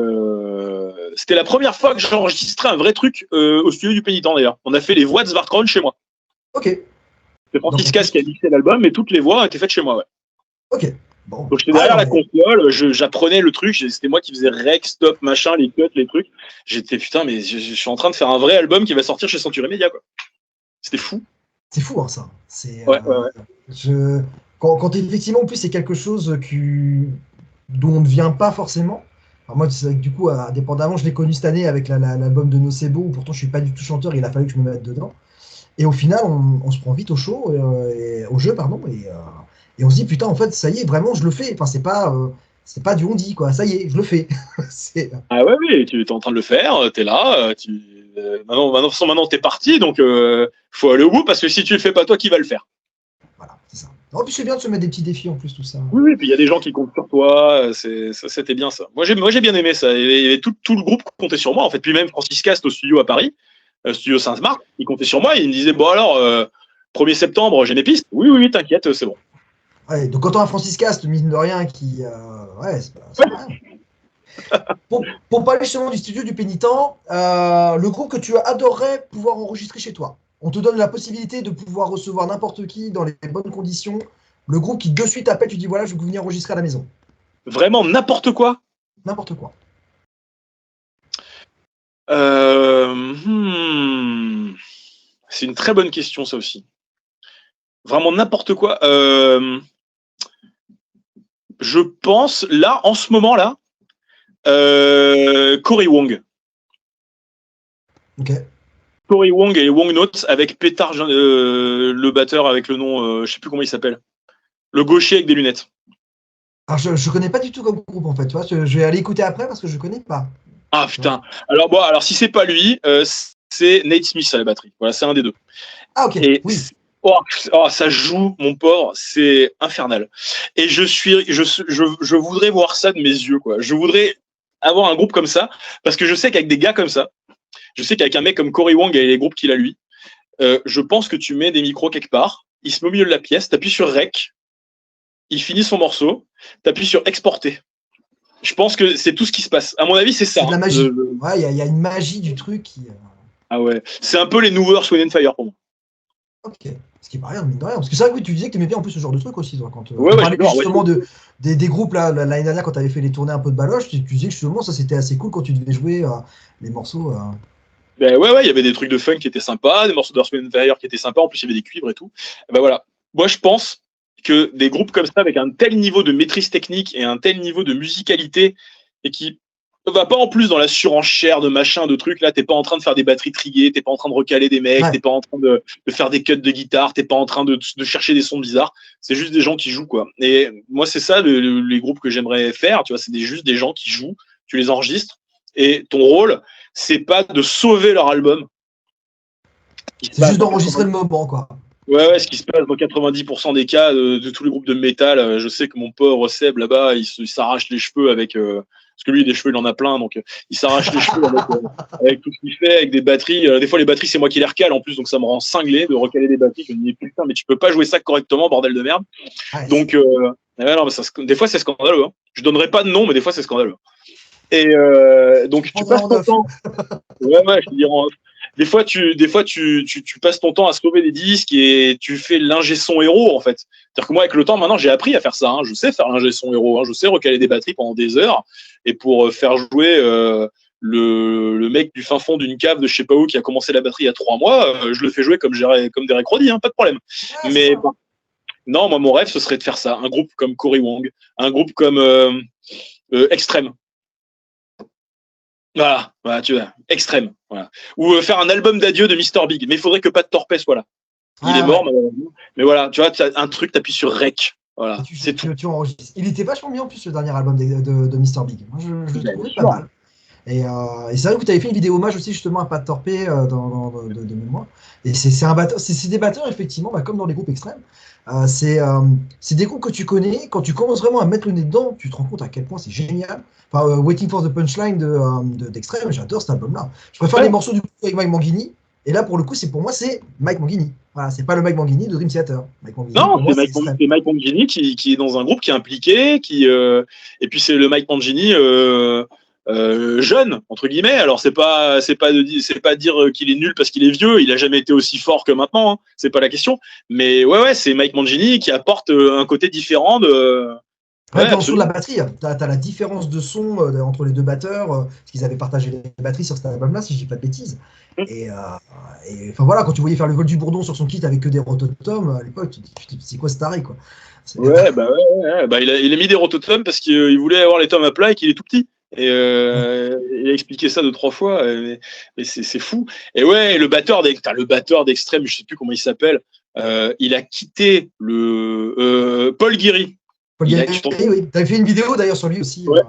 la première fois que j'ai enregistré un vrai truc au studio du Pénitent d'ailleurs. On a fait les voix de Svartkrone chez moi. Ok. C'est Francis Cass qui a mixé l'album, mais toutes les voix étaient faites chez moi. Ouais. Ok. Bon. Donc j'étais derrière la console, j'apprenais le truc, c'était moi qui faisais rec, stop, machin, les cuts, les trucs. J'étais putain, mais je suis en train de faire un vrai album qui va sortir chez Century Media, quoi. C'était fou. C'est fou, hein, ça. Ouais. Quand effectivement, en plus, c'est quelque chose dont on ne vient pas forcément. Alors moi, c'est vrai que du coup, indépendamment, je l'ai connu cette année avec l'album de Nocebo, où pourtant je suis pas du tout chanteur, il a fallu que je me mette dedans. Et au final, on se prend vite au show, au jeu, pardon, et on se dit, putain, en fait, ça y est, vraiment, je le fais. Enfin, c'est pas du on dit, quoi. Ça y est, je le fais. Ah ouais, oui, tu es en train de le faire, tu es là, maintenant t'es parti, donc faut aller au bout, parce que si tu le fais pas toi, qui va le faire? Voilà, c'est ça. En plus, c'est bien de se mettre des petits défis en plus, tout ça. Oui, puis il y a des gens qui comptent sur toi, c'était bien ça. Moi j'ai bien aimé ça, et tout le groupe comptait sur moi, en fait, puis même Francis Cast au studio à Paris, studio Saint-Marc, il comptait sur moi, et il me disait, bon alors, 1er septembre, j'ai mes pistes, oui, t'inquiète, c'est bon. Ouais, donc quand on a Francis Cast, mine de rien, qui... ouais, c'est pas rien. Pour parler justement du studio du Pénitent, le groupe que tu adorerais pouvoir enregistrer chez toi. On te donne la possibilité de pouvoir recevoir n'importe qui dans les bonnes conditions. Le groupe qui de suite appelle, tu dis voilà, je veux venir enregistrer à la maison. Vraiment n'importe quoi. N'importe quoi. C'est une très bonne question, ça aussi. Vraiment n'importe quoi. Je pense, là, en ce moment-là, Cory Wong. Ok. Cory Wong et Wong Notes avec Pétard, le batteur avec le nom, je sais plus comment il s'appelle. Le gaucher avec des lunettes. Alors, je connais pas du tout comme groupe, en fait. Tu vois, je vais aller écouter après parce que je connais pas. Ah Tu vois. putain. Alors si c'est pas lui, c'est Nate Smith à la batterie. Voilà, c'est un des deux. Ah, ok, Et oui. ça joue, mon pauvre, c'est infernal. Et je voudrais voir ça de mes yeux, quoi. Je voudrais avoir un groupe comme ça, parce que je sais qu'avec des gars comme ça, je sais qu'avec un mec comme Cory Wong et les groupes qu'il a lui, je pense que tu mets des micros quelque part, il se met au milieu de la pièce, t'appuies sur Rec, il finit son morceau, t'appuies sur Exporter. Je pense que c'est tout ce qui se passe. À mon avis, c'est ça. C'est de la Hein. magie. Ouais, il y a une magie du truc qui. Ah ouais. C'est un peu les New Earth, Wind and Fire pour moi. Ok. Ce qui est pas rien, mine de rien. Parce que c'est vrai que oui, tu disais que tu aimais bien en plus ce genre de truc aussi. Toi, quand Ouais, on ouais, parlait j'adore. Ouais. justement des groupes là, l'année dernière, quand tu avais fait les tournées un peu de baloche, tu disais que justement ça c'était assez cool quand tu devais jouer les morceaux. Ben ouais, il y avait des trucs de funk qui étaient sympas, des morceaux d'Earth, Wind and Fire qui étaient sympas, en plus il y avait des cuivres et tout. Et ben voilà. Moi, je pense que des groupes comme ça, avec un tel niveau de maîtrise technique et un tel niveau de musicalité, et qui ne va pas en plus dans la surenchère de machin, de trucs, là, t'es pas en train de faire des batteries triées, t'es pas en train de recaler des mecs, t'es Ouais. pas en train de faire des cuts de guitare, t'es pas en train de chercher des sons bizarres, c'est juste des gens qui jouent, quoi. Et moi, c'est ça, les groupes que j'aimerais faire, tu vois, c'est juste des gens qui jouent, tu les enregistres, et ton rôle, c'est pas de sauver leur album. Ce qui se C'est passe juste dans d'enregistrer 80... le moment, quoi. Ouais, ce qui se passe dans 90% des cas de tous les groupes de métal. Je sais que mon pauvre Seb, là-bas, il s'arrache les cheveux avec... parce que lui, des cheveux, il en a plein, donc il s'arrache les cheveux avec tout ce qu'il fait, avec des batteries. Des fois, les batteries, c'est moi qui les recale en plus, donc ça me rend cinglé de recaler des batteries. Je me dis, putain, mais tu peux pas jouer ça correctement, bordel de merde. Ouais, Donc, ouais, non, mais ça, des fois, c'est scandaleux. Hein. Je donnerai pas de nom, mais des fois, c'est scandaleux. Et tu donc, tu prendras passes en ton off. temps. Ouais, je te dirais. Des fois, tu passes ton temps à sauver des disques et tu fais l'ingé son héros, en fait. C'est-à-dire que moi, avec le temps, maintenant, j'ai appris à faire ça. Hein. Je sais faire l'ingé son héros. Hein. Je sais recaler des batteries pendant des heures. Et pour faire jouer le mec du fin fond d'une cave de je sais pas où qui a commencé la batterie il y a 3 mois, je le fais jouer comme des Recrodi, hein, pas de problème. Ouais, c'est Mais ça. non, moi, mon rêve, ce serait de faire ça. Un groupe comme Cory Wong, un groupe comme Extreme. Voilà, tu vois, extrême. Voilà. Ou faire un album d'adieu de Mr. Big. Mais il faudrait que Pat Torpey soit là. Il est Ah mort, ouais. malheureusement. Mais voilà, tu vois, un truc, t'appuies sur Rec. Et Voilà, c'est tout. tu enregistres. Il était vachement bien en plus le dernier album de Mr. Big. Moi, je le Bien trouvais pas sûr. mal. Et c'est vrai que tu avais fait une vidéo hommage aussi justement à Pat Torpé de mémoire. Et c'est un batteur, c'est des batteurs effectivement, bah, comme dans les groupes extrêmes. C'est des groupes que tu connais. Quand tu commences vraiment à mettre le nez dedans, tu te rends compte à quel point c'est génial. Enfin, Waiting for the Punchline d'Extrême, j'adore cet album-là. Je préfère les Ouais. morceaux du coup avec Mike Manghini. Et là, pour le coup, pour moi, c'est Mike Manghini. Voilà, c'est pas le Mike Manghini de Dream Theater. Mike Manghini, Non, pour moi, c'est Extrême. C'est Mike Mangini qui est dans un groupe qui est impliqué, et puis c'est le Mike Mangini jeune entre guillemets. Alors c'est pas dire qu'il est nul parce qu'il est vieux. Il a jamais été aussi fort que maintenant. Hein. C'est pas la question. Mais ouais, c'est Mike Mangini qui apporte un côté différent de. Ouais, Ouais, puis en dessous de la absolument. batterie, tu as la différence de son entre les deux batteurs, parce qu'ils avaient partagé les batteries sur cet album-là, si je dis pas de bêtises. Et, enfin voilà, quand tu voyais faire le vol du bourdon sur son kit avec que des rototomes, à l'époque, tu te dis, c'est quoi ce taré, quoi. Ouais. Bah, il a mis des rototomes parce qu'il voulait avoir les tomes à plat et qu'il est tout petit. Et il a expliqué ça 2, 3 fois. Mais c'est fou. Et ouais, le batteur d'Extrême, je sais plus comment il s'appelle. Il a quitté le Paul Guéry. Paul Tu Gary, t'en oui. Tu avais fait une vidéo d'ailleurs sur lui aussi. ouais.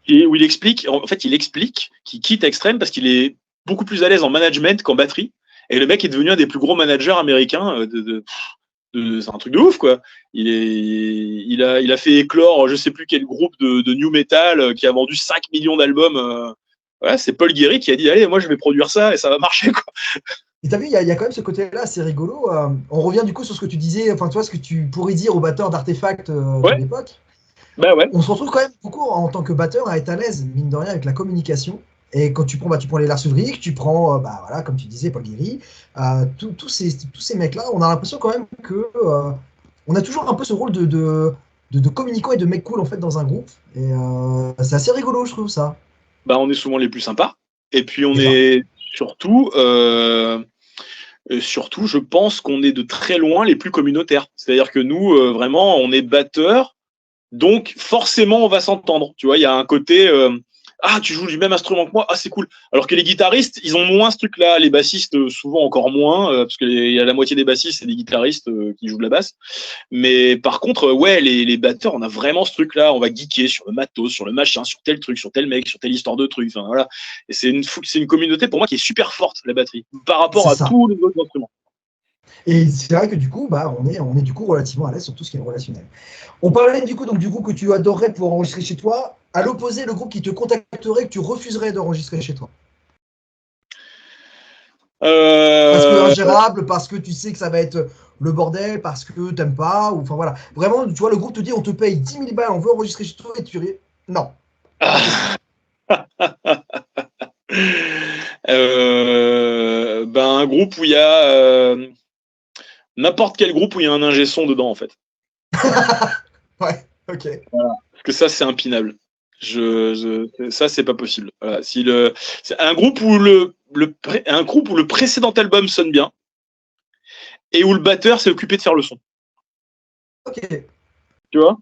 Et où il explique, en fait, il explique qu'il quitte Extreme parce qu'il est beaucoup plus à l'aise en management qu'en batterie. Et le mec est devenu un des plus gros managers américains c'est un truc de ouf, quoi. Il a fait éclore, je sais plus quel groupe de new metal qui a vendu 5 millions d'albums. Ouais, c'est Paul Guéry qui a dit, allez, moi, je vais produire ça et ça va marcher, quoi. Et t'as vu, il y a quand même ce côté-là assez rigolo. On revient du coup sur ce que tu disais, enfin, tu vois, ce que tu pourrais dire aux batteurs d'artefacts de Ouais, l'époque. bah ouais. On se retrouve quand même beaucoup en tant que batteur à être à l'aise, mine de rien, avec la communication. Et quand tu prends les Lars Ulrich, tu prends, voilà, comme tu disais, Paul Guéry, tous ces mecs-là, on a l'impression quand même que on a toujours un peu ce rôle de communicant et de mec cool en fait dans un groupe. Et c'est assez rigolo, je trouve ça. Bah, on est souvent les plus sympas. Et puis, on Déjà. est surtout, je pense qu'on est de très loin les plus communautaires. C'est-à-dire que nous, vraiment, on est batteurs. Donc, forcément, on va s'entendre. Tu vois, il y a un côté Ah, tu joues du même instrument que moi, ah c'est cool. Alors que les guitaristes, ils ont moins ce truc-là, les bassistes souvent encore moins, parce qu'il y a la moitié des bassistes, c'est des guitaristes qui jouent de la basse. Mais par contre, ouais, les batteurs, on a vraiment ce truc-là, on va geeker sur le matos, sur le machin, sur tel truc, sur tel mec, sur telle histoire de truc, enfin voilà. Et c'est une communauté pour moi qui est super forte, la batterie, par rapport C'est à ça. tous les autres instruments. Et c'est vrai que du coup, bah, on est du coup relativement à l'aise sur tout ce qui est relationnel. On parlait du coup, donc, du groupe que tu adorerais pour enregistrer chez toi. À l'opposé, le groupe qui te contacterait, que tu refuserais d'enregistrer chez toi. Parce que Euh, ingérable, parce que tu sais que ça va être le bordel, parce que t'aimes pas, ou enfin voilà. Vraiment, tu vois, le groupe te dit on te paye 10 000 balles, on veut enregistrer chez toi et tu ris. Non, pas question. ben un groupe où il y a n'importe quel groupe où il y a un ingé son dedans en fait. Ouais, ok. Voilà. Parce que ça c'est impinable. Ça c'est pas possible. Voilà. Si c'est un groupe où un groupe où le précédent album sonne bien et où le batteur s'est occupé de faire le son. Ok. Tu vois?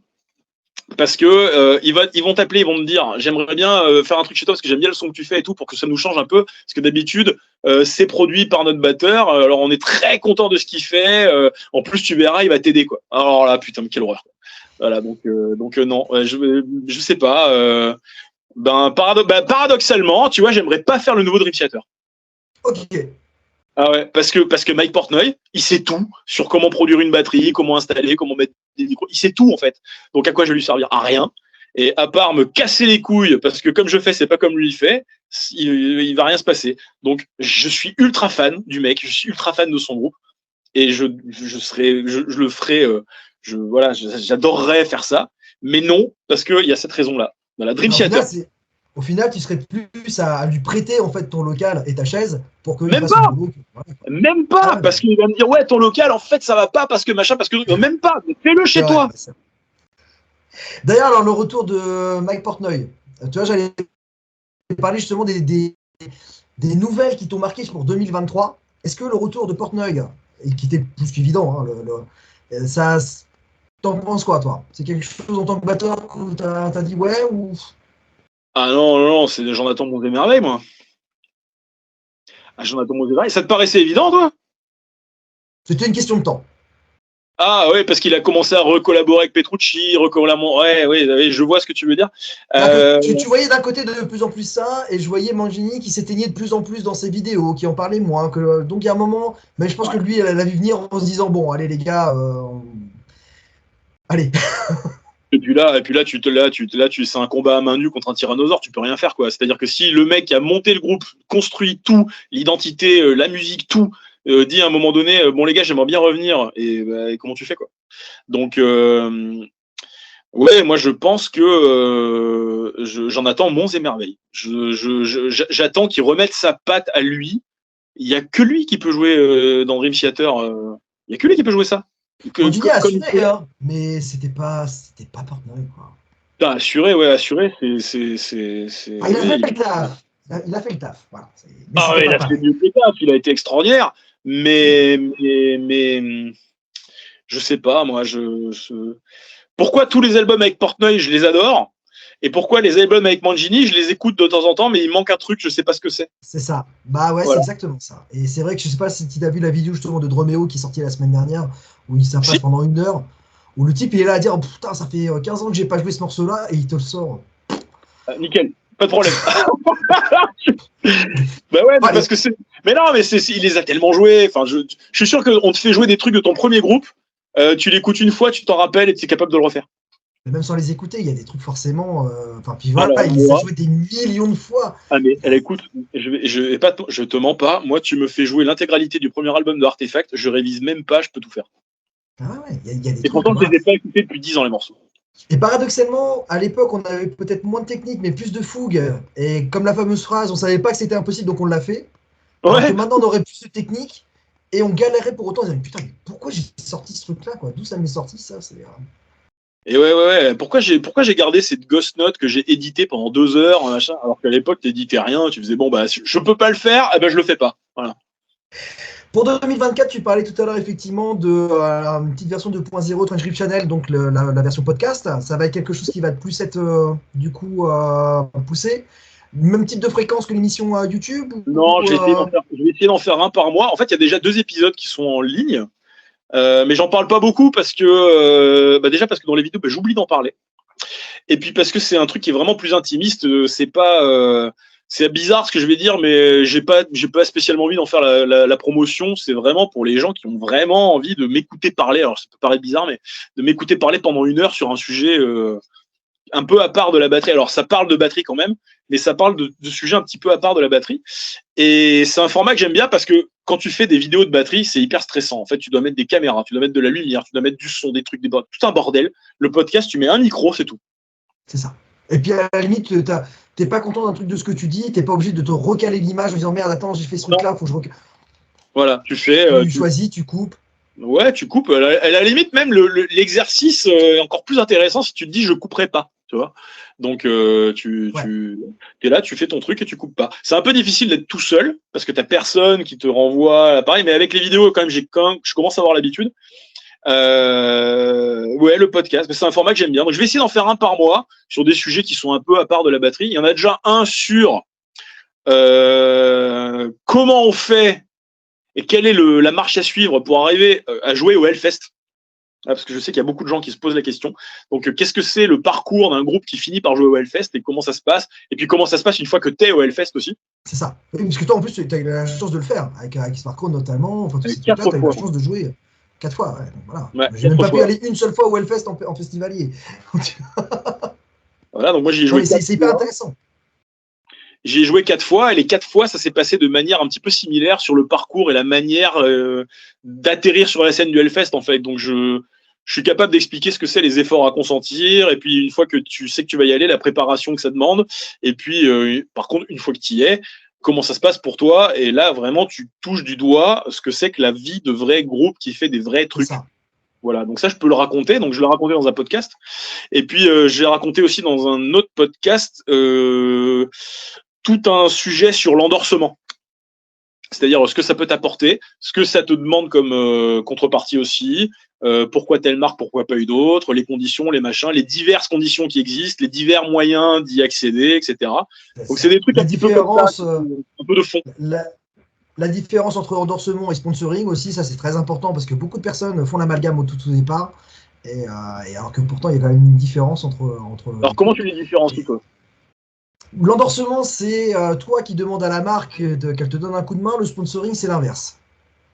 Parce que ils vont t'appeler, ils vont me dire j'aimerais bien faire un truc chez toi parce que j'aime bien le son que tu fais et tout pour que ça nous change un peu parce que d'habitude c'est produit par notre batteur, alors on est très content de ce qu'il fait, en plus tu verras il va t'aider quoi. Alors là putain quelle horreur. Voilà donc non je sais pas paradoxalement tu vois j'aimerais pas faire le nouveau Dream Theater. Ok. Ah ouais, parce que Mike Portnoy, il sait tout sur comment produire une batterie, comment installer, comment mettre des micros, il sait tout en fait. Donc à quoi je vais lui servir? À rien. Et à part me casser les couilles, parce que comme je fais, c'est pas comme lui il fait, il va rien se passer. Donc je suis ultra fan du mec, je suis ultra fan de son groupe, et je le ferai, voilà, j'adorerais faire ça, mais non, parce qu'il y a cette raison-là. Voilà, Dream Mais Theater. au final, tu serais plus à lui prêter en fait ton local et ta chaise pour qu'il Même fasse le pas, boulot. Voilà. même Ah pas, ouais, parce qu'il va me dire ouais ton local en fait ça va pas parce que machin, parce que même pas, fais-le c'est chez vrai. toi. D'ailleurs, alors le retour de Mike Portnoy, tu vois, j'allais parler justement des nouvelles qui t'ont marqué pour 2023. Est-ce que le retour de Portnoy, et qui était plus qu'évident, hein, ça, t'en penses quoi, toi? C'est quelque chose en tant que batteur que t'as dit ouais ou. Ah non, non, non, c'est Jonathan Monts-et-Merveilles, moi. Ah, Jonathan Monts-et-Merveilles, ça te paraissait évident, toi? C'était une question de temps. Ah ouais, parce qu'il a commencé à recollaborer avec Petrucci, ouais, ouais, ouais, je vois ce que tu veux dire. Que Euh, tu voyais d'un côté de plus en plus ça, et je voyais Mangini qui s'éteignait de plus en plus dans ses vidéos, qui en parlait moins. Donc il y a un moment, mais je pense que ouais. lui, elle l'a vu venir en se disant bon, allez les gars, allez. C'est un combat à main nue contre un tyrannosaure, tu peux rien faire, quoi. C'est-à-dire que si le mec qui a monté le groupe, construit tout, l'identité, la musique, tout, dit à un moment donné, bon les gars, j'aimerais bien revenir, et, bah, et comment tu fais, quoi? Donc, ouais, moi je pense que j'en attends monts et merveilles. J'attends qu'il remette sa patte à lui. Il y a que lui qui peut jouer dans Dream Theater. Il y a que lui qui peut jouer ça. Mangini a Comme assuré, hein, mais c'était pas Portnoy, quoi. t'as assuré, ouais, assuré, Ah, il a fait oui. le taf. Il a fait le taf, voilà. Mais Ah c'était ouais, il pas a fait pareil. mieux que les gars, il a été extraordinaire. Mais je sais pas, moi, pourquoi tous les albums avec Portnoy, je les adore, et pourquoi les albums avec Mangini, je les écoute de temps en temps, mais il manque un truc, je sais pas ce que c'est. C'est ça. Bah ouais, c'est Voilà. exactement ça. Et c'est vrai que je sais pas si tu as vu la vidéo justement de Dromeo qui est sortie la semaine dernière, où ça Si, passe pendant 1 heure, où le type il est là à dire oh, putain, ça fait 15 ans que j'ai pas joué ce morceau-là, et il te le sort. nickel, pas de problème. Bah ouais, mais Allez. parce que c'est. Mais non, mais il les a tellement joués. Enfin, je suis sûr qu'on te fait jouer des trucs de ton premier groupe, tu l'écoutes une fois, tu t'en rappelles et tu es capable de le refaire. Mais même sans les écouter, il y a des trucs forcément. Enfin, puis voilà, Alors, il les a moi, joués des millions de fois. ah mais elle écoute, je te mens pas, moi tu me fais jouer l'intégralité du premier album de Artefact, je révise même pas, je peux tout faire. Ah ouais, ouais, il y a des Et trucs. pourtant je Voilà. les ai pas écoutés depuis 10 ans les morceaux. Et paradoxalement, à l'époque, on avait peut-être moins de technique, mais plus de fougue. Et comme la fameuse phrase, on savait pas que c'était impossible, donc on l'a fait. Alors que Ouais. maintenant, on aurait plus de technique et on galérait pour autant. On disait, putain, mais pourquoi j'ai sorti ce truc-là, quoi? D'où ça m'est sorti, ça? Et ouais. Pourquoi j'ai gardé cette ghost note que j'ai éditée pendant 2 heures, alors qu'à l'époque t'éditais rien, tu faisais bon bah je peux pas le faire, eh ben je le fais pas. Voilà. Pour 2024, tu parlais tout à l'heure effectivement de une petite version 2.0 Transcript Channel, donc la version podcast. Ça va être quelque chose qui va plus être du coup poussé. Même type de fréquence que l'émission YouTube Non, je vais essayer d'en faire un par mois. En fait, il y a déjà 2 épisodes qui sont en ligne, mais j'en parle pas beaucoup parce que déjà parce que dans les vidéos, j'oublie d'en parler. Et puis parce que c'est un truc qui est vraiment plus intimiste. C'est pas, c'est bizarre ce que je vais dire, mais j'ai pas spécialement envie d'en faire la promotion. C'est vraiment pour les gens qui ont vraiment envie de m'écouter parler. Alors ça peut paraître bizarre, mais de m'écouter parler pendant 1 heure sur un sujet un peu à part de la batterie. Alors ça parle de batterie quand même, mais ça parle de sujets un petit peu à part de la batterie. Et c'est un format que j'aime bien parce que quand tu fais des vidéos de batterie, c'est hyper stressant. En fait, tu dois mettre des caméras, tu dois mettre de la lumière, tu dois mettre du son, des trucs, tout un bordel. Le podcast, tu mets un micro, c'est tout. C'est ça. Et puis à la limite, t'es pas content d'un truc de ce que tu dis, t'es pas obligé de te recaler l'image en disant merde, attends, j'ai fait ce truc-là, faut que je recale. Voilà, tu fais. Tu choisis, tu coupes. Ouais, tu coupes. À la limite, même l'exercice est encore plus intéressant si tu te dis je couperai pas, tu vois. Donc tu es là, tu fais ton truc et tu coupes pas. C'est un peu difficile d'être tout seul parce que t'as personne qui te renvoie à l'appareil, mais avec les vidéos quand même, je commence à avoir l'habitude. Ouais, le podcast, c'est un format que j'aime bien. Donc je vais essayer d'en faire un par mois sur des sujets qui sont un peu à part de la batterie. Il y en a déjà un sur comment on fait et quelle est la marche à suivre pour arriver à jouer au Hellfest. Parce que je sais qu'il y a beaucoup de gens qui se posent la question. Donc, qu'est-ce que c'est le parcours d'un groupe qui finit par jouer au Hellfest et comment ça se passe? Et puis, comment ça se passe une fois que tu es au Hellfest aussi? C'est ça. Oui, parce que toi, en plus, tu as eu la chance de le faire, avec Smartcrown notamment. Enfin, tu as eu la chance de jouer 4 fois. Ouais, donc, voilà. Ouais, j'ai même pas pu aller une seule fois au Hellfest en festivalier. Voilà, donc moi, j'y ai joué. C'est hyper intéressant. J'y ai joué 4 fois et les 4 fois, ça s'est passé de manière un petit peu similaire sur le parcours et la manière d'atterrir sur la scène du Hellfest, en fait. Donc, je suis capable d'expliquer ce que c'est les efforts à consentir et puis une fois que tu sais que tu vas y aller, la préparation que ça demande et puis par contre, une fois que tu y es, comment ça se passe pour toi et là, vraiment, tu touches du doigt ce que c'est que la vie de vrai groupe qui fait des vrais trucs. Voilà, donc ça, je peux le raconter. Donc, je l'ai raconté dans un podcast. Et puis, j'ai raconté aussi dans un autre podcast tout un sujet sur l'endorsement. C'est-à-dire ce que ça peut t'apporter, ce que ça te demande comme contrepartie aussi, pourquoi telle marque, pourquoi pas une autre, les conditions, les machins, les diverses conditions qui existent, les divers moyens d'y accéder, etc. Donc, c'est des trucs un petit peu comme ça, un peu de fond. La différence entre endorsement et sponsoring aussi, ça c'est très important parce que beaucoup de personnes font l'amalgame au tout départ. Et alors que pourtant, il y a quand même une différence entre alors, comment tu les différencies, toi? L'endorsement, c'est toi qui demandes à la marque qu'elle te donne un coup de main. Le sponsoring, c'est l'inverse.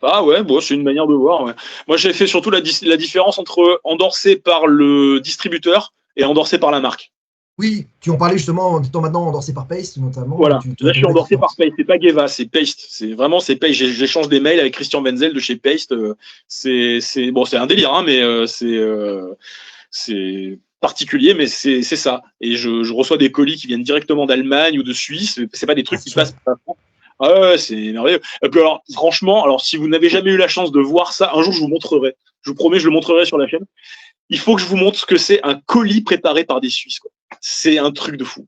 Ah ouais, bon, c'est une manière de voir. Ouais. Moi, j'ai fait surtout la différence entre endorsé par le distributeur et endorsé par la marque. Oui, tu en parlais justement en étant maintenant endorsé par Paste, notamment. Voilà, là, je suis endorsé par Paste. C'est pas Geva, c'est Paste. C'est Paste. J'échange des mails avec Christian Wenzel de chez Paste. C'est un délire, hein, mais c'est particulier, mais c'est ça. Et je reçois des colis qui viennent directement d'Allemagne ou de Suisse. C'est pas des trucs qui passent par la France. Ah ouais, c'est merveilleux. Et puis alors, franchement, si vous n'avez jamais eu la chance de voir ça, un jour je vous montrerai. Je vous promets, je le montrerai sur la chaîne. Il faut que je vous montre ce que c'est un colis préparé par des Suisses, quoi. C'est un truc de fou.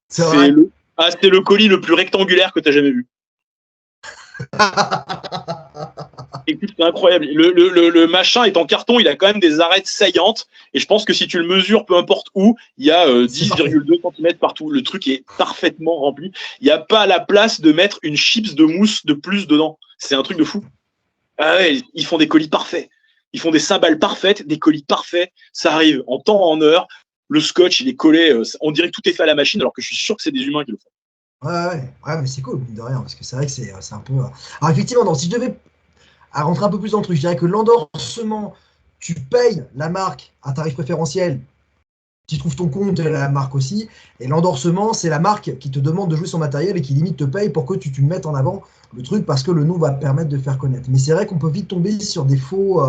C'est le colis le plus rectangulaire que tu as jamais vu. Écoute, c'est incroyable. Le machin est en carton, il a quand même des arêtes saillantes. Et je pense que si tu le mesures, peu importe où, il y a 10,2 cm partout. Le truc est parfaitement rempli. Il n'y a pas la place de mettre une chips de mousse de plus dedans. C'est un truc de fou. Ah ouais, ils font des colis parfaits. Ils font des cymbales parfaites, des colis parfaits. Ça arrive en temps, en heure. Le scotch, il est collé. On dirait que tout est fait à la machine, alors que je suis sûr que c'est des humains qui le font. Ouais, mais c'est cool, mine de rien, parce que c'est vrai que c'est un peu. Alors, effectivement, non, si je devais rentrer un peu plus dans le truc, je dirais que l'endorsement, tu payes la marque à tarif préférentiel, tu trouves ton compte et la marque aussi. Et l'endorsement, c'est la marque qui te demande de jouer son matériel et qui limite te paye pour que tu mettes en avant le truc parce que le nom va te permettre de faire connaître. Mais c'est vrai qu'on peut vite tomber sur des faux.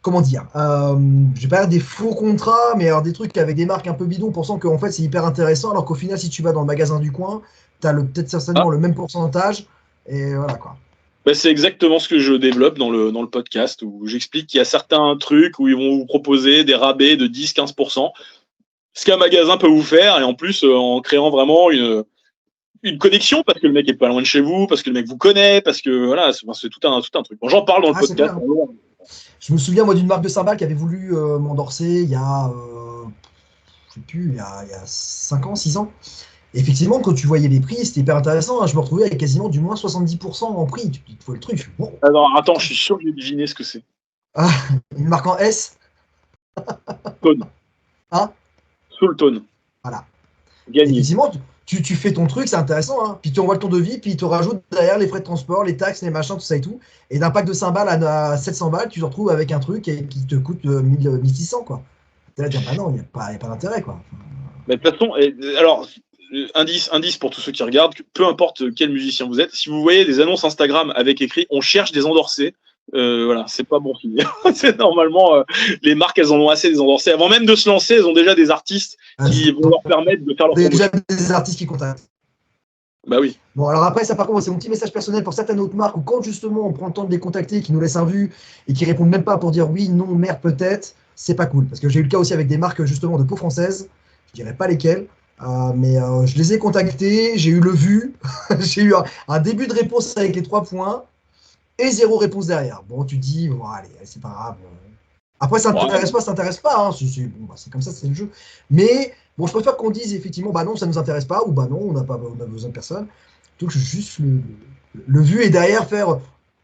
Comment dire, je vais pas dire des faux contrats, mais alors des trucs avec des marques un peu bidons, pensant qu'en fait c'est hyper intéressant, alors qu'au final, si tu vas dans le magasin du coin, tu as peut-être certainement le même pourcentage, et voilà quoi. Ben, c'est exactement ce que je développe dans le podcast, où j'explique qu'il y a certains trucs où ils vont vous proposer des rabais de 10-15%, ce qu'un magasin peut vous faire, et en plus en créant vraiment une une connexion parce que le mec est pas loin de chez vous, parce que le mec vous connaît, parce que voilà, c'est tout un truc. Bon, j'en parle dans le podcast. Je me souviens moi d'une marque de cymbales qui avait voulu m'endorser il y a, je sais plus, il y a 5 ans, 6 ans. Et effectivement, quand tu voyais les prix, c'était hyper intéressant. Hein. Je me retrouvais avec quasiment du moins 70% en prix. Tu vois le truc. Bon. Alors attends, je suis sûr que j'ai deviné ce que c'est. Ah, une marque en S. Tone. Hein? Soultone. Voilà. Gagné. Effectivement, tu fais ton truc, c'est intéressant. Hein. Puis tu envoies ton devis, puis tu rajoutes derrière les frais de transport, les taxes, les machins, tout ça et tout. Et d'un pack de 5 balles à 700 balles, tu te retrouves avec un truc qui te coûte 1600, quoi. Tu vas dire, bah non, il n'y a pas d'intérêt, quoi. Mais de toute façon, alors, indice pour tous ceux qui regardent, peu importe quel musicien vous êtes, si vous voyez des annonces Instagram avec écrit on cherche des endorsés, voilà, c'est pas bon signe. C'est normalement, les marques, elles en ont assez des endorsés. Avant même de se lancer, elles ont déjà des artistes qui vont leur permettre de faire leur promotion. Il y a déjà des artistes qui contactent. Bah oui. Bon, alors après, ça par contre, c'est mon petit message personnel pour certaines autres marques où quand justement on prend le temps de les contacter, qui nous laissent un vu et qui répondent même pas pour dire oui, non, merde, peut-être, c'est pas cool. Parce que j'ai eu le cas aussi avec des marques justement de peau française, je dirais pas lesquelles, mais je les ai contactés, j'ai eu le vu, j'ai eu un début de réponse avec les 3 points et 0 réponse derrière. Bon, tu dis, bon, allez, c'est pas grave. Après, ça t'intéresse pas, ça t'intéresse pas. Hein. Bon, bah, c'est comme ça, c'est le jeu. Mais bon, je préfère qu'on dise effectivement, bah non, ça nous intéresse pas, ou bah non, on a besoin de personne. Donc juste le vu et derrière faire,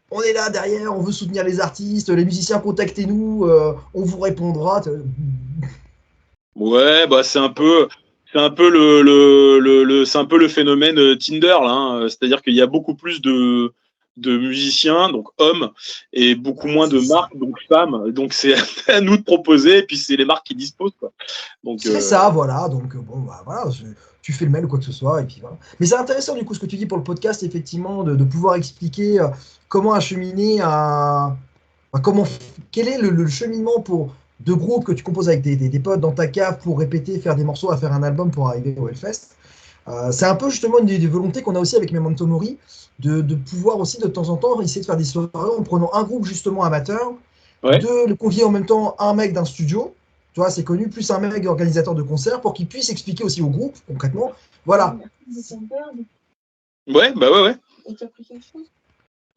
on est là derrière, on veut soutenir les artistes, les musiciens, contactez-nous, on vous répondra. Ouais, bah c'est un peu c'est un peu c'est un peu le phénomène Tinder là. Hein. C'est-à-dire qu'il y a beaucoup plus de musiciens, donc hommes, et beaucoup moins de marques, donc femmes. Donc c'est à nous de proposer, et puis c'est les marques qui disposent, quoi. Donc c'est ça, voilà. Donc bon, bah voilà, tu fais le mail ou quoi que ce soit, et puis voilà. Mais c'est intéressant du coup ce que tu dis pour le podcast, effectivement, de pouvoir expliquer comment acheminer comment, quel est le cheminement pour deux groupes que tu composes avec des potes dans ta cave pour répéter, faire des morceaux, à faire un album pour arriver au Hellfest. C'est un peu justement une des volontés qu'on a aussi avec Memento Mori, de pouvoir aussi de temps en temps essayer de faire des soirées en prenant un groupe justement amateur, ouais. de le convier en même temps un mec d'un studio, tu vois, c'est connu, plus un mec organisateur de concert pour qu'il puisse expliquer aussi au groupe, concrètement, voilà. Ouais, bah ouais. Et tu as pris quelque chose ?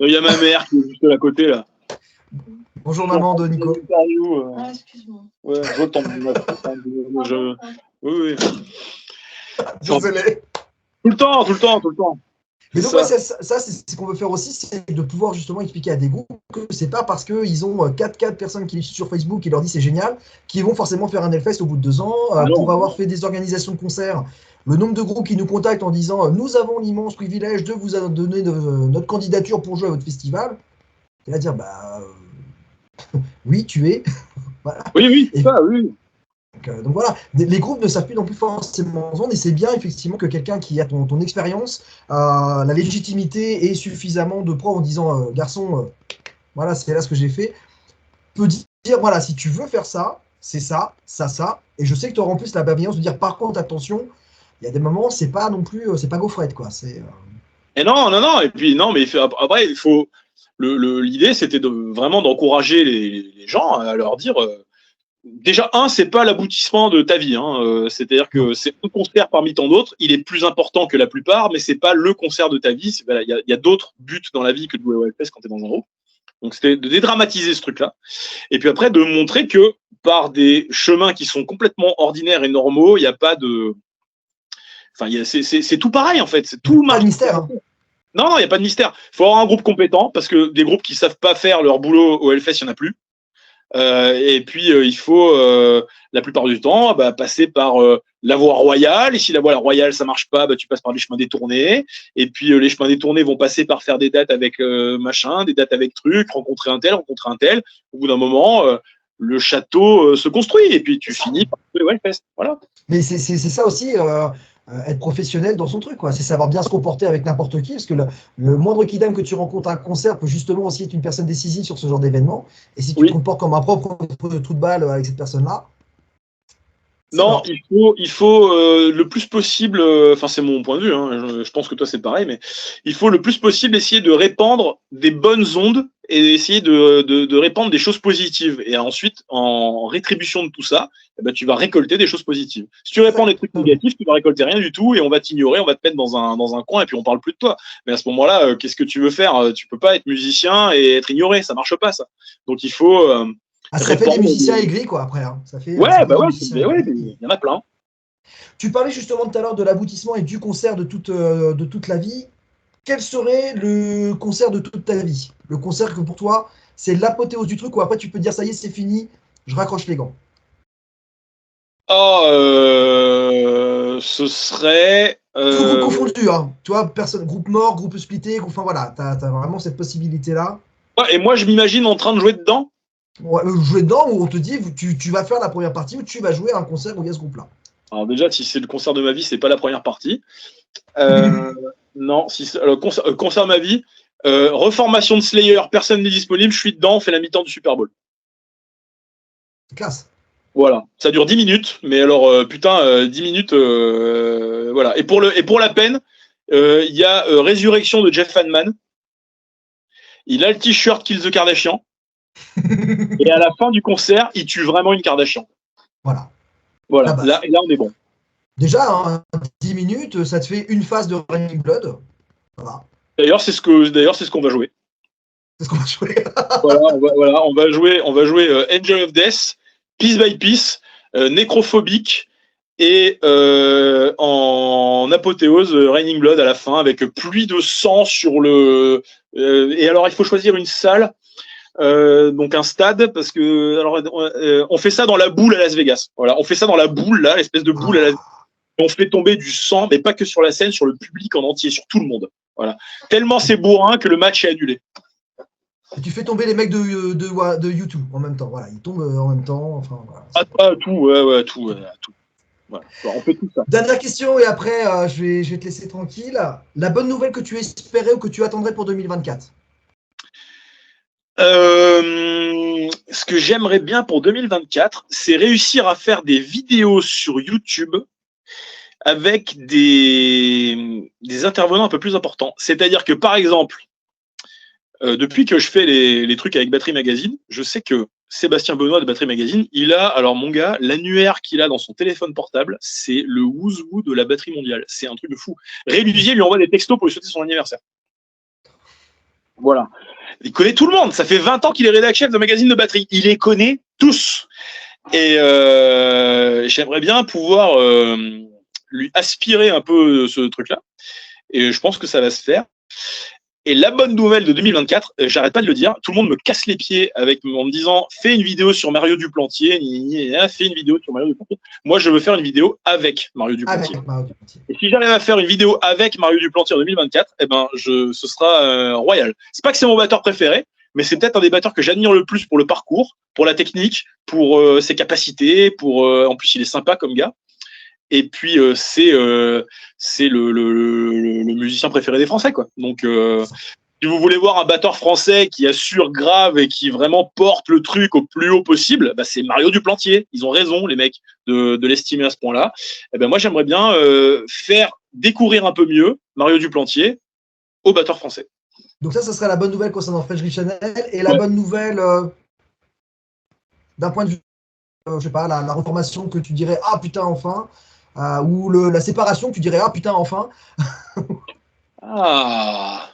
Il y a ma mère qui est juste à côté là. Bonjour maman de Nico. Ah, excuse-moi. Ouais, Oui. Désolé. Tout le temps. Mais donc, ça, c'est ce qu'on veut faire aussi, c'est de pouvoir justement expliquer à des groupes que c'est pas parce qu'ils ont 4 personnes qui les suivent sur Facebook qui leur disent c'est génial, qu'ils vont forcément faire un Hellfest au bout de 2 ans. Pour avoir fait des organisations de concerts, le nombre de groupes qui nous contactent en disant nous avons l'immense privilège de vous donner notre candidature pour jouer à votre festival, et à dire bah oui, tu es. Voilà. Oui, c'est ça, oui. Donc voilà, les groupes ne savent plus non plus forcément vendre et c'est bien effectivement que quelqu'un qui a ton expérience, la légitimité et suffisamment de preuves en disant garçon, voilà, c'est là ce que j'ai fait, peut dire voilà, si tu veux faire ça, c'est ça, et je sais que tu auras en plus la bienveillance de dire par contre, attention, il y a des moments, c'est pas non plus, c'est pas gaufrette quoi. Et non, et puis non, mais après, il faut. L'idée, c'était vraiment d'encourager les gens à leur dire. Déjà, c'est pas l'aboutissement de ta vie. Hein. C'est-à-dire que c'est un concert parmi tant d'autres. Il est plus important que la plupart, mais c'est pas le concert de ta vie. Il y a d'autres buts dans la vie que de jouer au Hellfest quand tu es dans un groupe. Donc, c'était de dédramatiser ce truc-là. Et puis après, de montrer que par des chemins qui sont complètement ordinaires et normaux, il n'y a pas de. Enfin, c'est tout pareil, en fait. C'est tout le pas de mystère. Hein. Non, il n'y a pas de mystère. Il faut avoir un groupe compétent parce que des groupes qui ne savent pas faire leur boulot au Hellfest, il n'y en a plus. Et puis il faut la plupart du temps passer par la voie royale, et si la voie royale ça marche pas, tu passes par les chemins détournés, et puis les chemins détournés vont passer par faire des dates avec machin, des dates avec truc, rencontrer un tel. Au bout d'un moment le château se construit et puis tu finis par le Hellfest. Voilà. Mais c'est ça aussi être professionnel dans son truc, quoi. C'est savoir bien se comporter avec n'importe qui, parce que le moindre kidam que tu rencontres à un concert peut justement aussi être une personne décisive sur ce genre d'événement. Et si tu te comportes comme un propre trou de balle avec cette personne-là, Non, il faut le plus possible, enfin c'est mon point de vue, hein, je pense que toi c'est pareil, mais il faut le plus possible essayer de répandre des bonnes ondes et essayer de répandre des choses positives. Et ensuite, en rétribution de tout ça, eh ben, tu vas récolter des choses positives. Si tu répands des trucs négatifs, tu vas récolter rien du tout et on va t'ignorer, on va te mettre dans un coin et puis on parle plus de toi. Mais à ce moment-là, qu'est-ce que tu veux faire? Tu peux pas être musicien et être ignoré, ça marche pas ça. Donc il faut ça fait des musiciens aigris, quoi, après. Hein. Ça fait, ouais, ça fait bah des ouais, musiciens il y en a plein. Tu parlais justement tout à l'heure de l'aboutissement et du concert de toute la vie. Quel serait le concert de toute ta vie? Le concert que pour toi, c'est l'apothéose du truc où après tu peux dire ça y est, c'est fini, je raccroche les gants. Oh, ce serait. Tout groupe confondu, hein. Toi, personne, groupe mort, groupe splitté, enfin voilà, t'as vraiment cette possibilité-là. Ouais, et moi, je m'imagine en train de jouer dedans. Ouais, jouer dedans où on te dit, tu vas faire la première partie où tu vas jouer à un concert où il y a ce groupe-là. Alors, déjà, si c'est le concert de ma vie, c'est pas la première partie. Non, si le concert de ma vie, reformation de Slayer, personne n'est disponible, je suis dedans, on fait la mi-temps du Super Bowl. C'est classe. Voilà, ça dure 10 minutes, mais alors, 10 minutes, voilà. Et pour la peine, il y a Résurrection de Jeff Hanneman. Il a le t-shirt Kill the Kardashian. Et à la fin du concert, il tue vraiment une Kardashian. Voilà. Voilà, là, on est bon. Déjà, hein, 10 minutes, ça te fait une phase de Raining Blood. Voilà. D'ailleurs, c'est ce qu'on va jouer. C'est ce qu'on va jouer. voilà, on va jouer Angel of Death, Piece by Piece, Nécrophobique et en apothéose Raining Blood à la fin avec pluie de sang sur le. Et alors, il faut choisir une salle. Donc un stade parce que alors on fait ça dans la boule à Las Vegas. Voilà, on fait ça dans la boule là, l'espèce de boule à Las Vegas. On fait tomber du sang, mais pas que sur la scène, sur le public en entier, sur tout le monde. Voilà. Tellement c'est bourrin que le match est annulé. Et tu fais tomber les mecs de YouTube en même temps. Voilà, ils tombent en même temps. Enfin, voilà. Tout. Voilà. On fait tout ça. Dernière question et après je vais te laisser tranquille. La bonne nouvelle que tu espérais ou que tu attendrais pour 2024? Ce que j'aimerais bien pour 2024, c'est réussir à faire des vidéos sur YouTube avec des intervenants un peu plus importants. C'est-à-dire que, par exemple, depuis que je fais les trucs avec Battery Magazine, je sais que Sébastien Benoît de Battery Magazine, il a, alors mon gars, l'annuaire qu'il a dans son téléphone portable, c'est le Who's Who de la batterie mondiale. C'est un truc de fou. Ray Luzier lui envoie des textos pour lui souhaiter son anniversaire. Voilà. Il connaît tout le monde. Ça fait 20 ans qu'il est rédacteur chef d'un magazine de batterie. Il les connaît tous. Et j'aimerais bien pouvoir lui aspirer un peu ce truc-là. Et je pense que ça va se faire. Et la bonne nouvelle de 2024, j'arrête pas de le dire, tout le monde me casse les pieds en me disant fais une vidéo sur Mario Duplantier, fais une vidéo sur Mario Duplantier. Moi, je veux faire une vidéo avec Mario Duplantier. Et si j'arrive à faire une vidéo avec Mario Duplantier en 2024, eh ben, ce sera royal. C'est pas que c'est mon batteur préféré, mais c'est peut-être un des batteurs que j'admire le plus pour le parcours, pour la technique, pour ses capacités, en plus il est sympa comme gars. Et puis c'est le musicien préféré des Français, quoi. Donc si vous voulez voir un batteur français qui assure grave et qui vraiment porte le truc au plus haut possible, bah, c'est Mario Duplantier. Ils ont raison, les mecs, de l'estimer à ce point-là. Et ben moi, j'aimerais bien faire découvrir un peu mieux Mario Duplantier aux batteurs français. Donc ça serait la bonne nouvelle concernant Frédéric Chanel. Et la bonne nouvelle, d'un point de vue, je sais pas, la reformation que tu dirais, ah putain, enfin, ou la séparation que tu dirais, ah putain, enfin. Ah.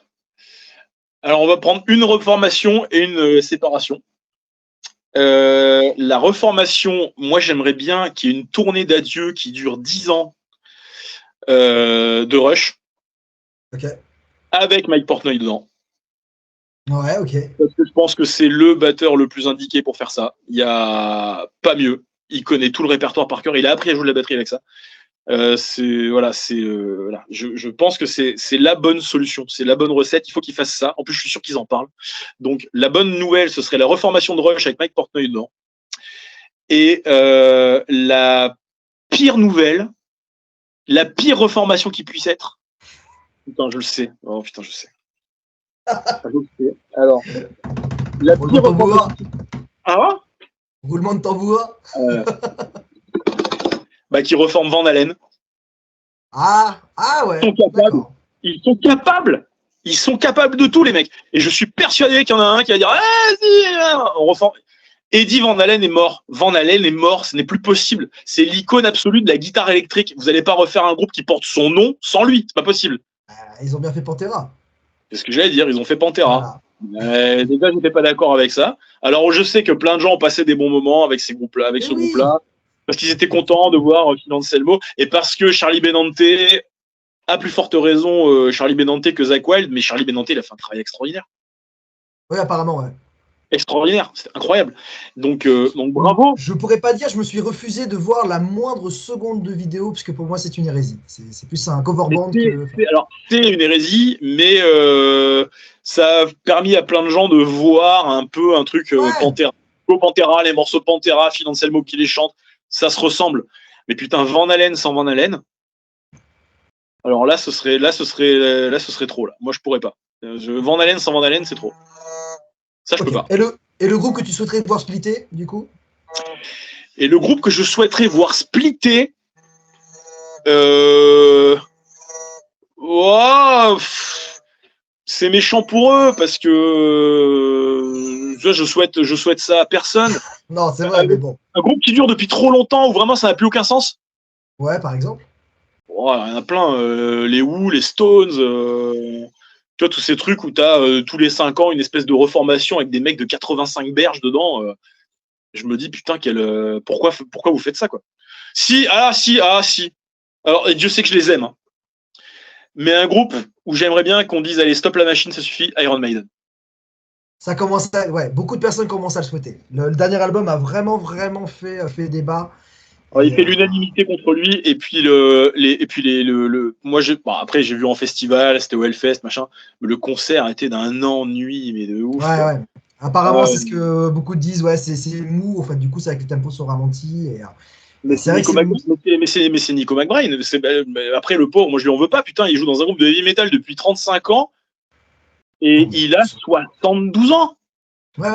Alors, on va prendre une reformation et une séparation. La reformation, moi, j'aimerais bien qu'il y ait une tournée d'adieu qui dure 10 ans de Rush. Ok. Avec Mike Portnoy dedans. Ouais, ok. Parce que je pense que c'est le batteur le plus indiqué pour faire ça. Il n'y a pas mieux. Il connaît tout le répertoire par cœur. Il a appris à jouer de la batterie avec ça. Je pense que c'est la bonne solution, c'est la bonne recette. Il faut qu'ils fassent ça. En plus, je suis sûr qu'ils en parlent. Donc, la bonne nouvelle, ce serait la reformation de Rush avec Mike Portnoy dedans. Et la pire nouvelle, la pire reformation qui puisse être. Putain, je le sais. Oh putain, je sais. Alors, la pire reformation. Ah ouais ? Roulement de tambour. Qui reforment Van Halen. Ah ouais. Ils sont capables. Ils sont capables de tout, les mecs. Et je suis persuadé qu'il y en a un qui va dire on reforme. Eddie Van Halen est mort. Van Halen est mort. Ce n'est plus possible. C'est l'icône absolue de la guitare électrique. Vous n'allez pas refaire un groupe qui porte son nom sans lui. C'est pas possible. Ils ont bien fait Pantera. C'est ce que j'allais dire. Ils ont fait Pantera. Voilà. Déjà, je n'étais pas d'accord avec ça. Alors, je sais que plein de gens ont passé des bons moments avec ces groupes-là, avec ce groupe-là, parce qu'ils étaient contents de voir Phil Anselmo et parce que Charlie Benante, à plus forte raison, Charlie Benante que Zakk Wylde, mais Charlie Benante, il a fait un travail extraordinaire. Oui, apparemment, ouais. Extraordinaire, c'était incroyable. Donc bravo. Je pourrais pas dire, je me suis refusé de voir la moindre seconde de vidéo, parce que pour moi, c'est une hérésie. C'est plus un cover band Alors, c'est une hérésie, mais ça a permis à plein de gens de voir un peu un truc Pantera, les morceaux de Pantera, Phil Anselmo qui les chante, ça se ressemble. Mais putain, Van Halen sans Van Halen, alors là, ce serait trop, là. Moi, je pourrais pas. Van Halen sans Van Halen, c'est trop. Ça, je peux pas. Et le groupe que tu souhaiterais voir splitter, du coup? Et le groupe que je souhaiterais voir splitter, c'est méchant pour eux parce que je souhaite ça à personne. Non, c'est vrai, mais bon. Un groupe qui dure depuis trop longtemps où vraiment ça n'a plus aucun sens. Ouais, par exemple. Il y en a plein. Les Who, les Stones. Tu vois, tous ces trucs où tu as tous les 5 ans une espèce de reformation avec des mecs de 85 berges dedans. Je me dis, putain, pourquoi vous faites ça, quoi? Si. Alors, et Dieu sait que je les aime. Hein. Mais un groupe où j'aimerais bien qu'on dise, allez, stop la machine, ça suffit, Iron Maiden. Ça commence beaucoup de personnes commencent à le souhaiter. Le dernier album a vraiment fait débat. Il fait l'unanimité contre lui, et puis moi après j'ai vu en festival, c'était au Hellfest, machin, mais le concert était d'un ennui, mais de ouf. Ouais. Apparemment, c'est ce que beaucoup disent, c'est mou, en fait, du coup, c'est que les tempos sont ralentis. Mais c'est Nico McBrain. Après, le pauvre, moi je lui en veux pas, putain, il joue dans un groupe de heavy metal depuis 35 ans, et il a 72 ans. Ouais.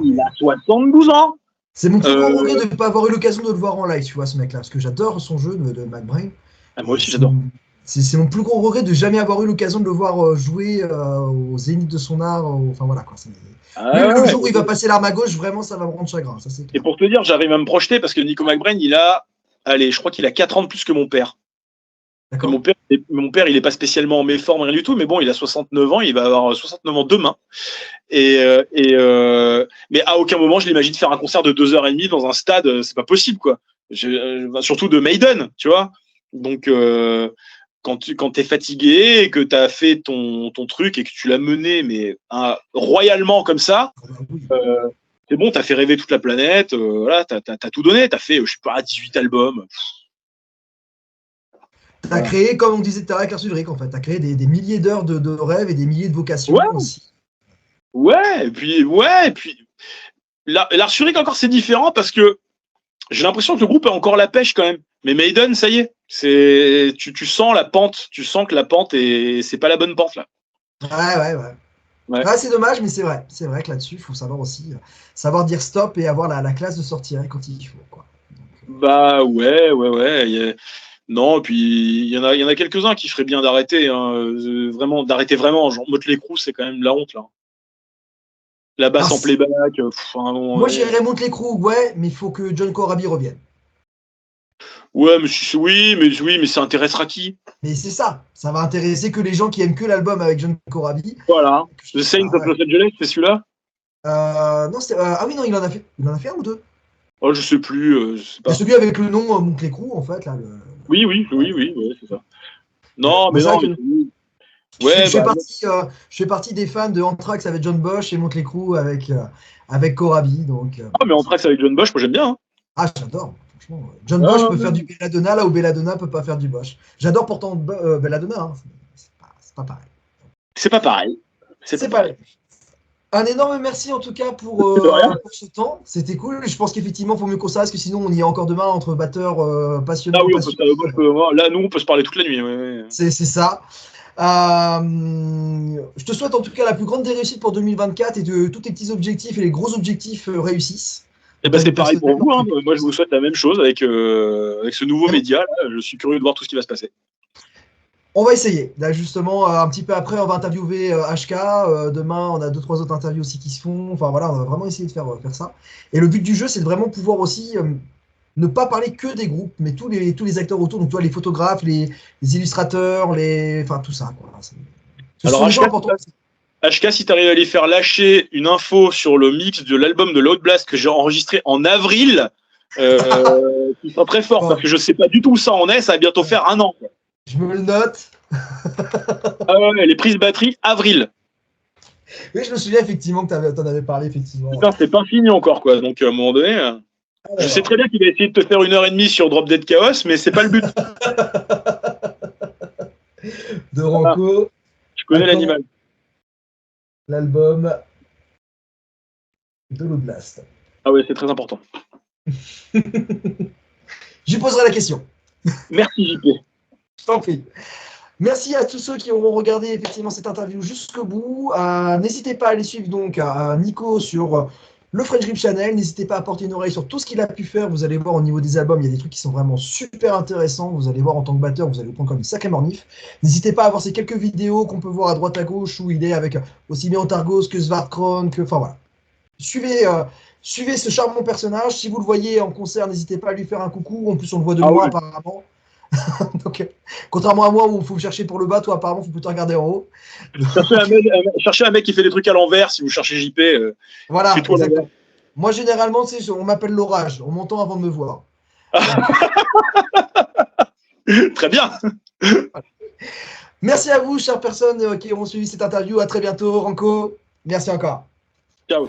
Il a 72 ans. C'est mon plus gros regret de ne pas avoir eu l'occasion de le voir en live, tu vois, ce mec-là, parce que j'adore son jeu de McBrain. Moi aussi, j'adore. C'est mon plus gros regret de jamais avoir eu l'occasion de le voir jouer au zénith de son art. Enfin voilà, quoi. Le jour où il va passer l'arme à gauche, vraiment, ça va me rendre chagrin. Ça, et pour te dire, j'arrive à me projeter parce que Nico McBrain, je crois qu'il a 4 ans de plus que mon père. Mon père, il n'est pas spécialement en méforme, rien du tout, mais bon, il a 69 ans, il va avoir 69 ans demain. Mais à aucun moment, je l'imagine faire un concert de 2h30 dans un stade, c'est pas possible, quoi. Surtout de Maiden, tu vois. Donc, quand t'es fatigué et que t'as fait ton truc et que tu l'as mené, mais royalement comme ça, c'est bon, t'as fait rêver toute la planète, voilà, t'as tout donné, t'as fait, je sais pas, 18 albums. T'as créé, comme on disait tout à l'heure avec Lars, en fait, t'as créé des milliers d'heures de rêves et des milliers de vocations aussi. Ouais, et puis Lars Ulrich encore c'est différent parce que j'ai l'impression que le groupe a encore la pêche quand même. Mais Maiden, ça y est, tu sens la pente, tu sens que la pente c'est pas la bonne pente là. Ouais, c'est dommage, mais c'est vrai que là-dessus, il faut savoir aussi savoir dire stop et avoir la classe de sortir quand il faut, quoi. Donc, ouais. Non, puis il y en a quelques-uns qui feraient bien d'arrêter, d'arrêter vraiment. Genre Motley Crue, c'est quand même la honte là. La basse en playback. Moi, j'irais Motley Crue, mais il faut que John Corabi revienne. Ouais, mais ça intéressera qui? Mais c'est ça va intéresser que les gens qui aiment que l'album avec John Corabi. Voilà. The Saints of Los Angeles, c'est celui-là? Non, non, il en a fait un ou deux. Oh, je sais plus. Je sais pas. Celui avec le nom Motley Crue, en fait là. Oui, c'est ça. Non, mais non. Je fais partie des fans de Anthrax avec John Bosch et Motley Crue avec Corabi. Donc, mais Anthrax avec John Bosch, moi j'aime bien. Hein. Ah, j'adore. Franchement, John Bosch peut faire du Belladonna là où Belladonna peut pas faire du Bosch. J'adore pourtant Belladonna. Hein. C'est pas pareil. C'est pas pareil. C'est pareil. Un énorme merci en tout cas pour ce temps. C'était cool. Je pense qu'effectivement, il faut mieux qu'on ça parce que sinon, on y est encore demain entre batteurs passionnés. Ah oui, là, nous, on peut se parler toute la nuit. Ouais. C'est ça. Je te souhaite en tout cas la plus grande des réussites pour 2024 et que tous tes petits objectifs et les gros objectifs réussissent. Et ben c'est pareil pour vous. Hein. Moi, je vous souhaite la même chose avec ce nouveau média. Là. Je suis curieux de voir tout ce qui va se passer. On va essayer. Là, justement, un petit peu après, on va interviewer HK. Demain, on a 2-3 autres interviews aussi qui se font. Enfin voilà, on va vraiment essayer de faire ça. Et le but du jeu, c'est de vraiment pouvoir aussi ne pas parler que des groupes, mais tous les acteurs autour. Donc, tu vois, les photographes, les illustrateurs, enfin tout ça. Quoi. Alors, HK, si tu arrives à les faire lâcher une info sur le mix de l'album de Loud Blast que j'ai enregistré en avril, qui sera très fort, parce que je sais pas du tout où ça en est. Ça va bientôt faire 1 an. Quoi. Je me le note. Ah ouais, les prises batterie, avril. Oui, je me souviens effectivement que tu en avais parlé, effectivement. Putain, c'est pas fini encore, quoi. Donc, à un moment donné, je sais très bien qu'il va essayer de te faire 1h30 sur Drop Dead Chaos, mais c'est pas le but. De Ranco. Je connais l'animal. L'album de Loud Blast. Ah ouais, c'est très important. Je lui poserai la question. Merci, JP. Je t'en prie. Merci à tous ceux qui auront regardé effectivement cette interview jusqu'au bout. N'hésitez pas à aller suivre donc Nico sur le French Grip Channel. N'hésitez pas à porter une oreille sur tout ce qu'il a pu faire. Vous allez voir au niveau des albums, il y a des trucs qui sont vraiment super intéressants. Vous allez voir en tant que batteur, vous allez prendre comme une sacrée mornif. N'hésitez pas à voir ces quelques vidéos qu'on peut voir à droite à gauche où il est avec aussi bien Otargos que Svartkrone, enfin voilà. Suivez ce charmant personnage. Si vous le voyez en concert, n'hésitez pas à lui faire un coucou. En plus, on le voit de loin apparemment. Donc, contrairement à moi où il faut chercher pour le bas, toi apparemment il faut plutôt regarder en haut. Cherchez un mec qui fait des trucs à l'envers. Si vous cherchez JP, voilà, exactement. Moi généralement, on m'appelle l'orage en montant avant de me voir. Très bien. Merci à vous, chères personnes qui ont suivi cette interview. À très bientôt, Ranco. Merci encore. Ciao.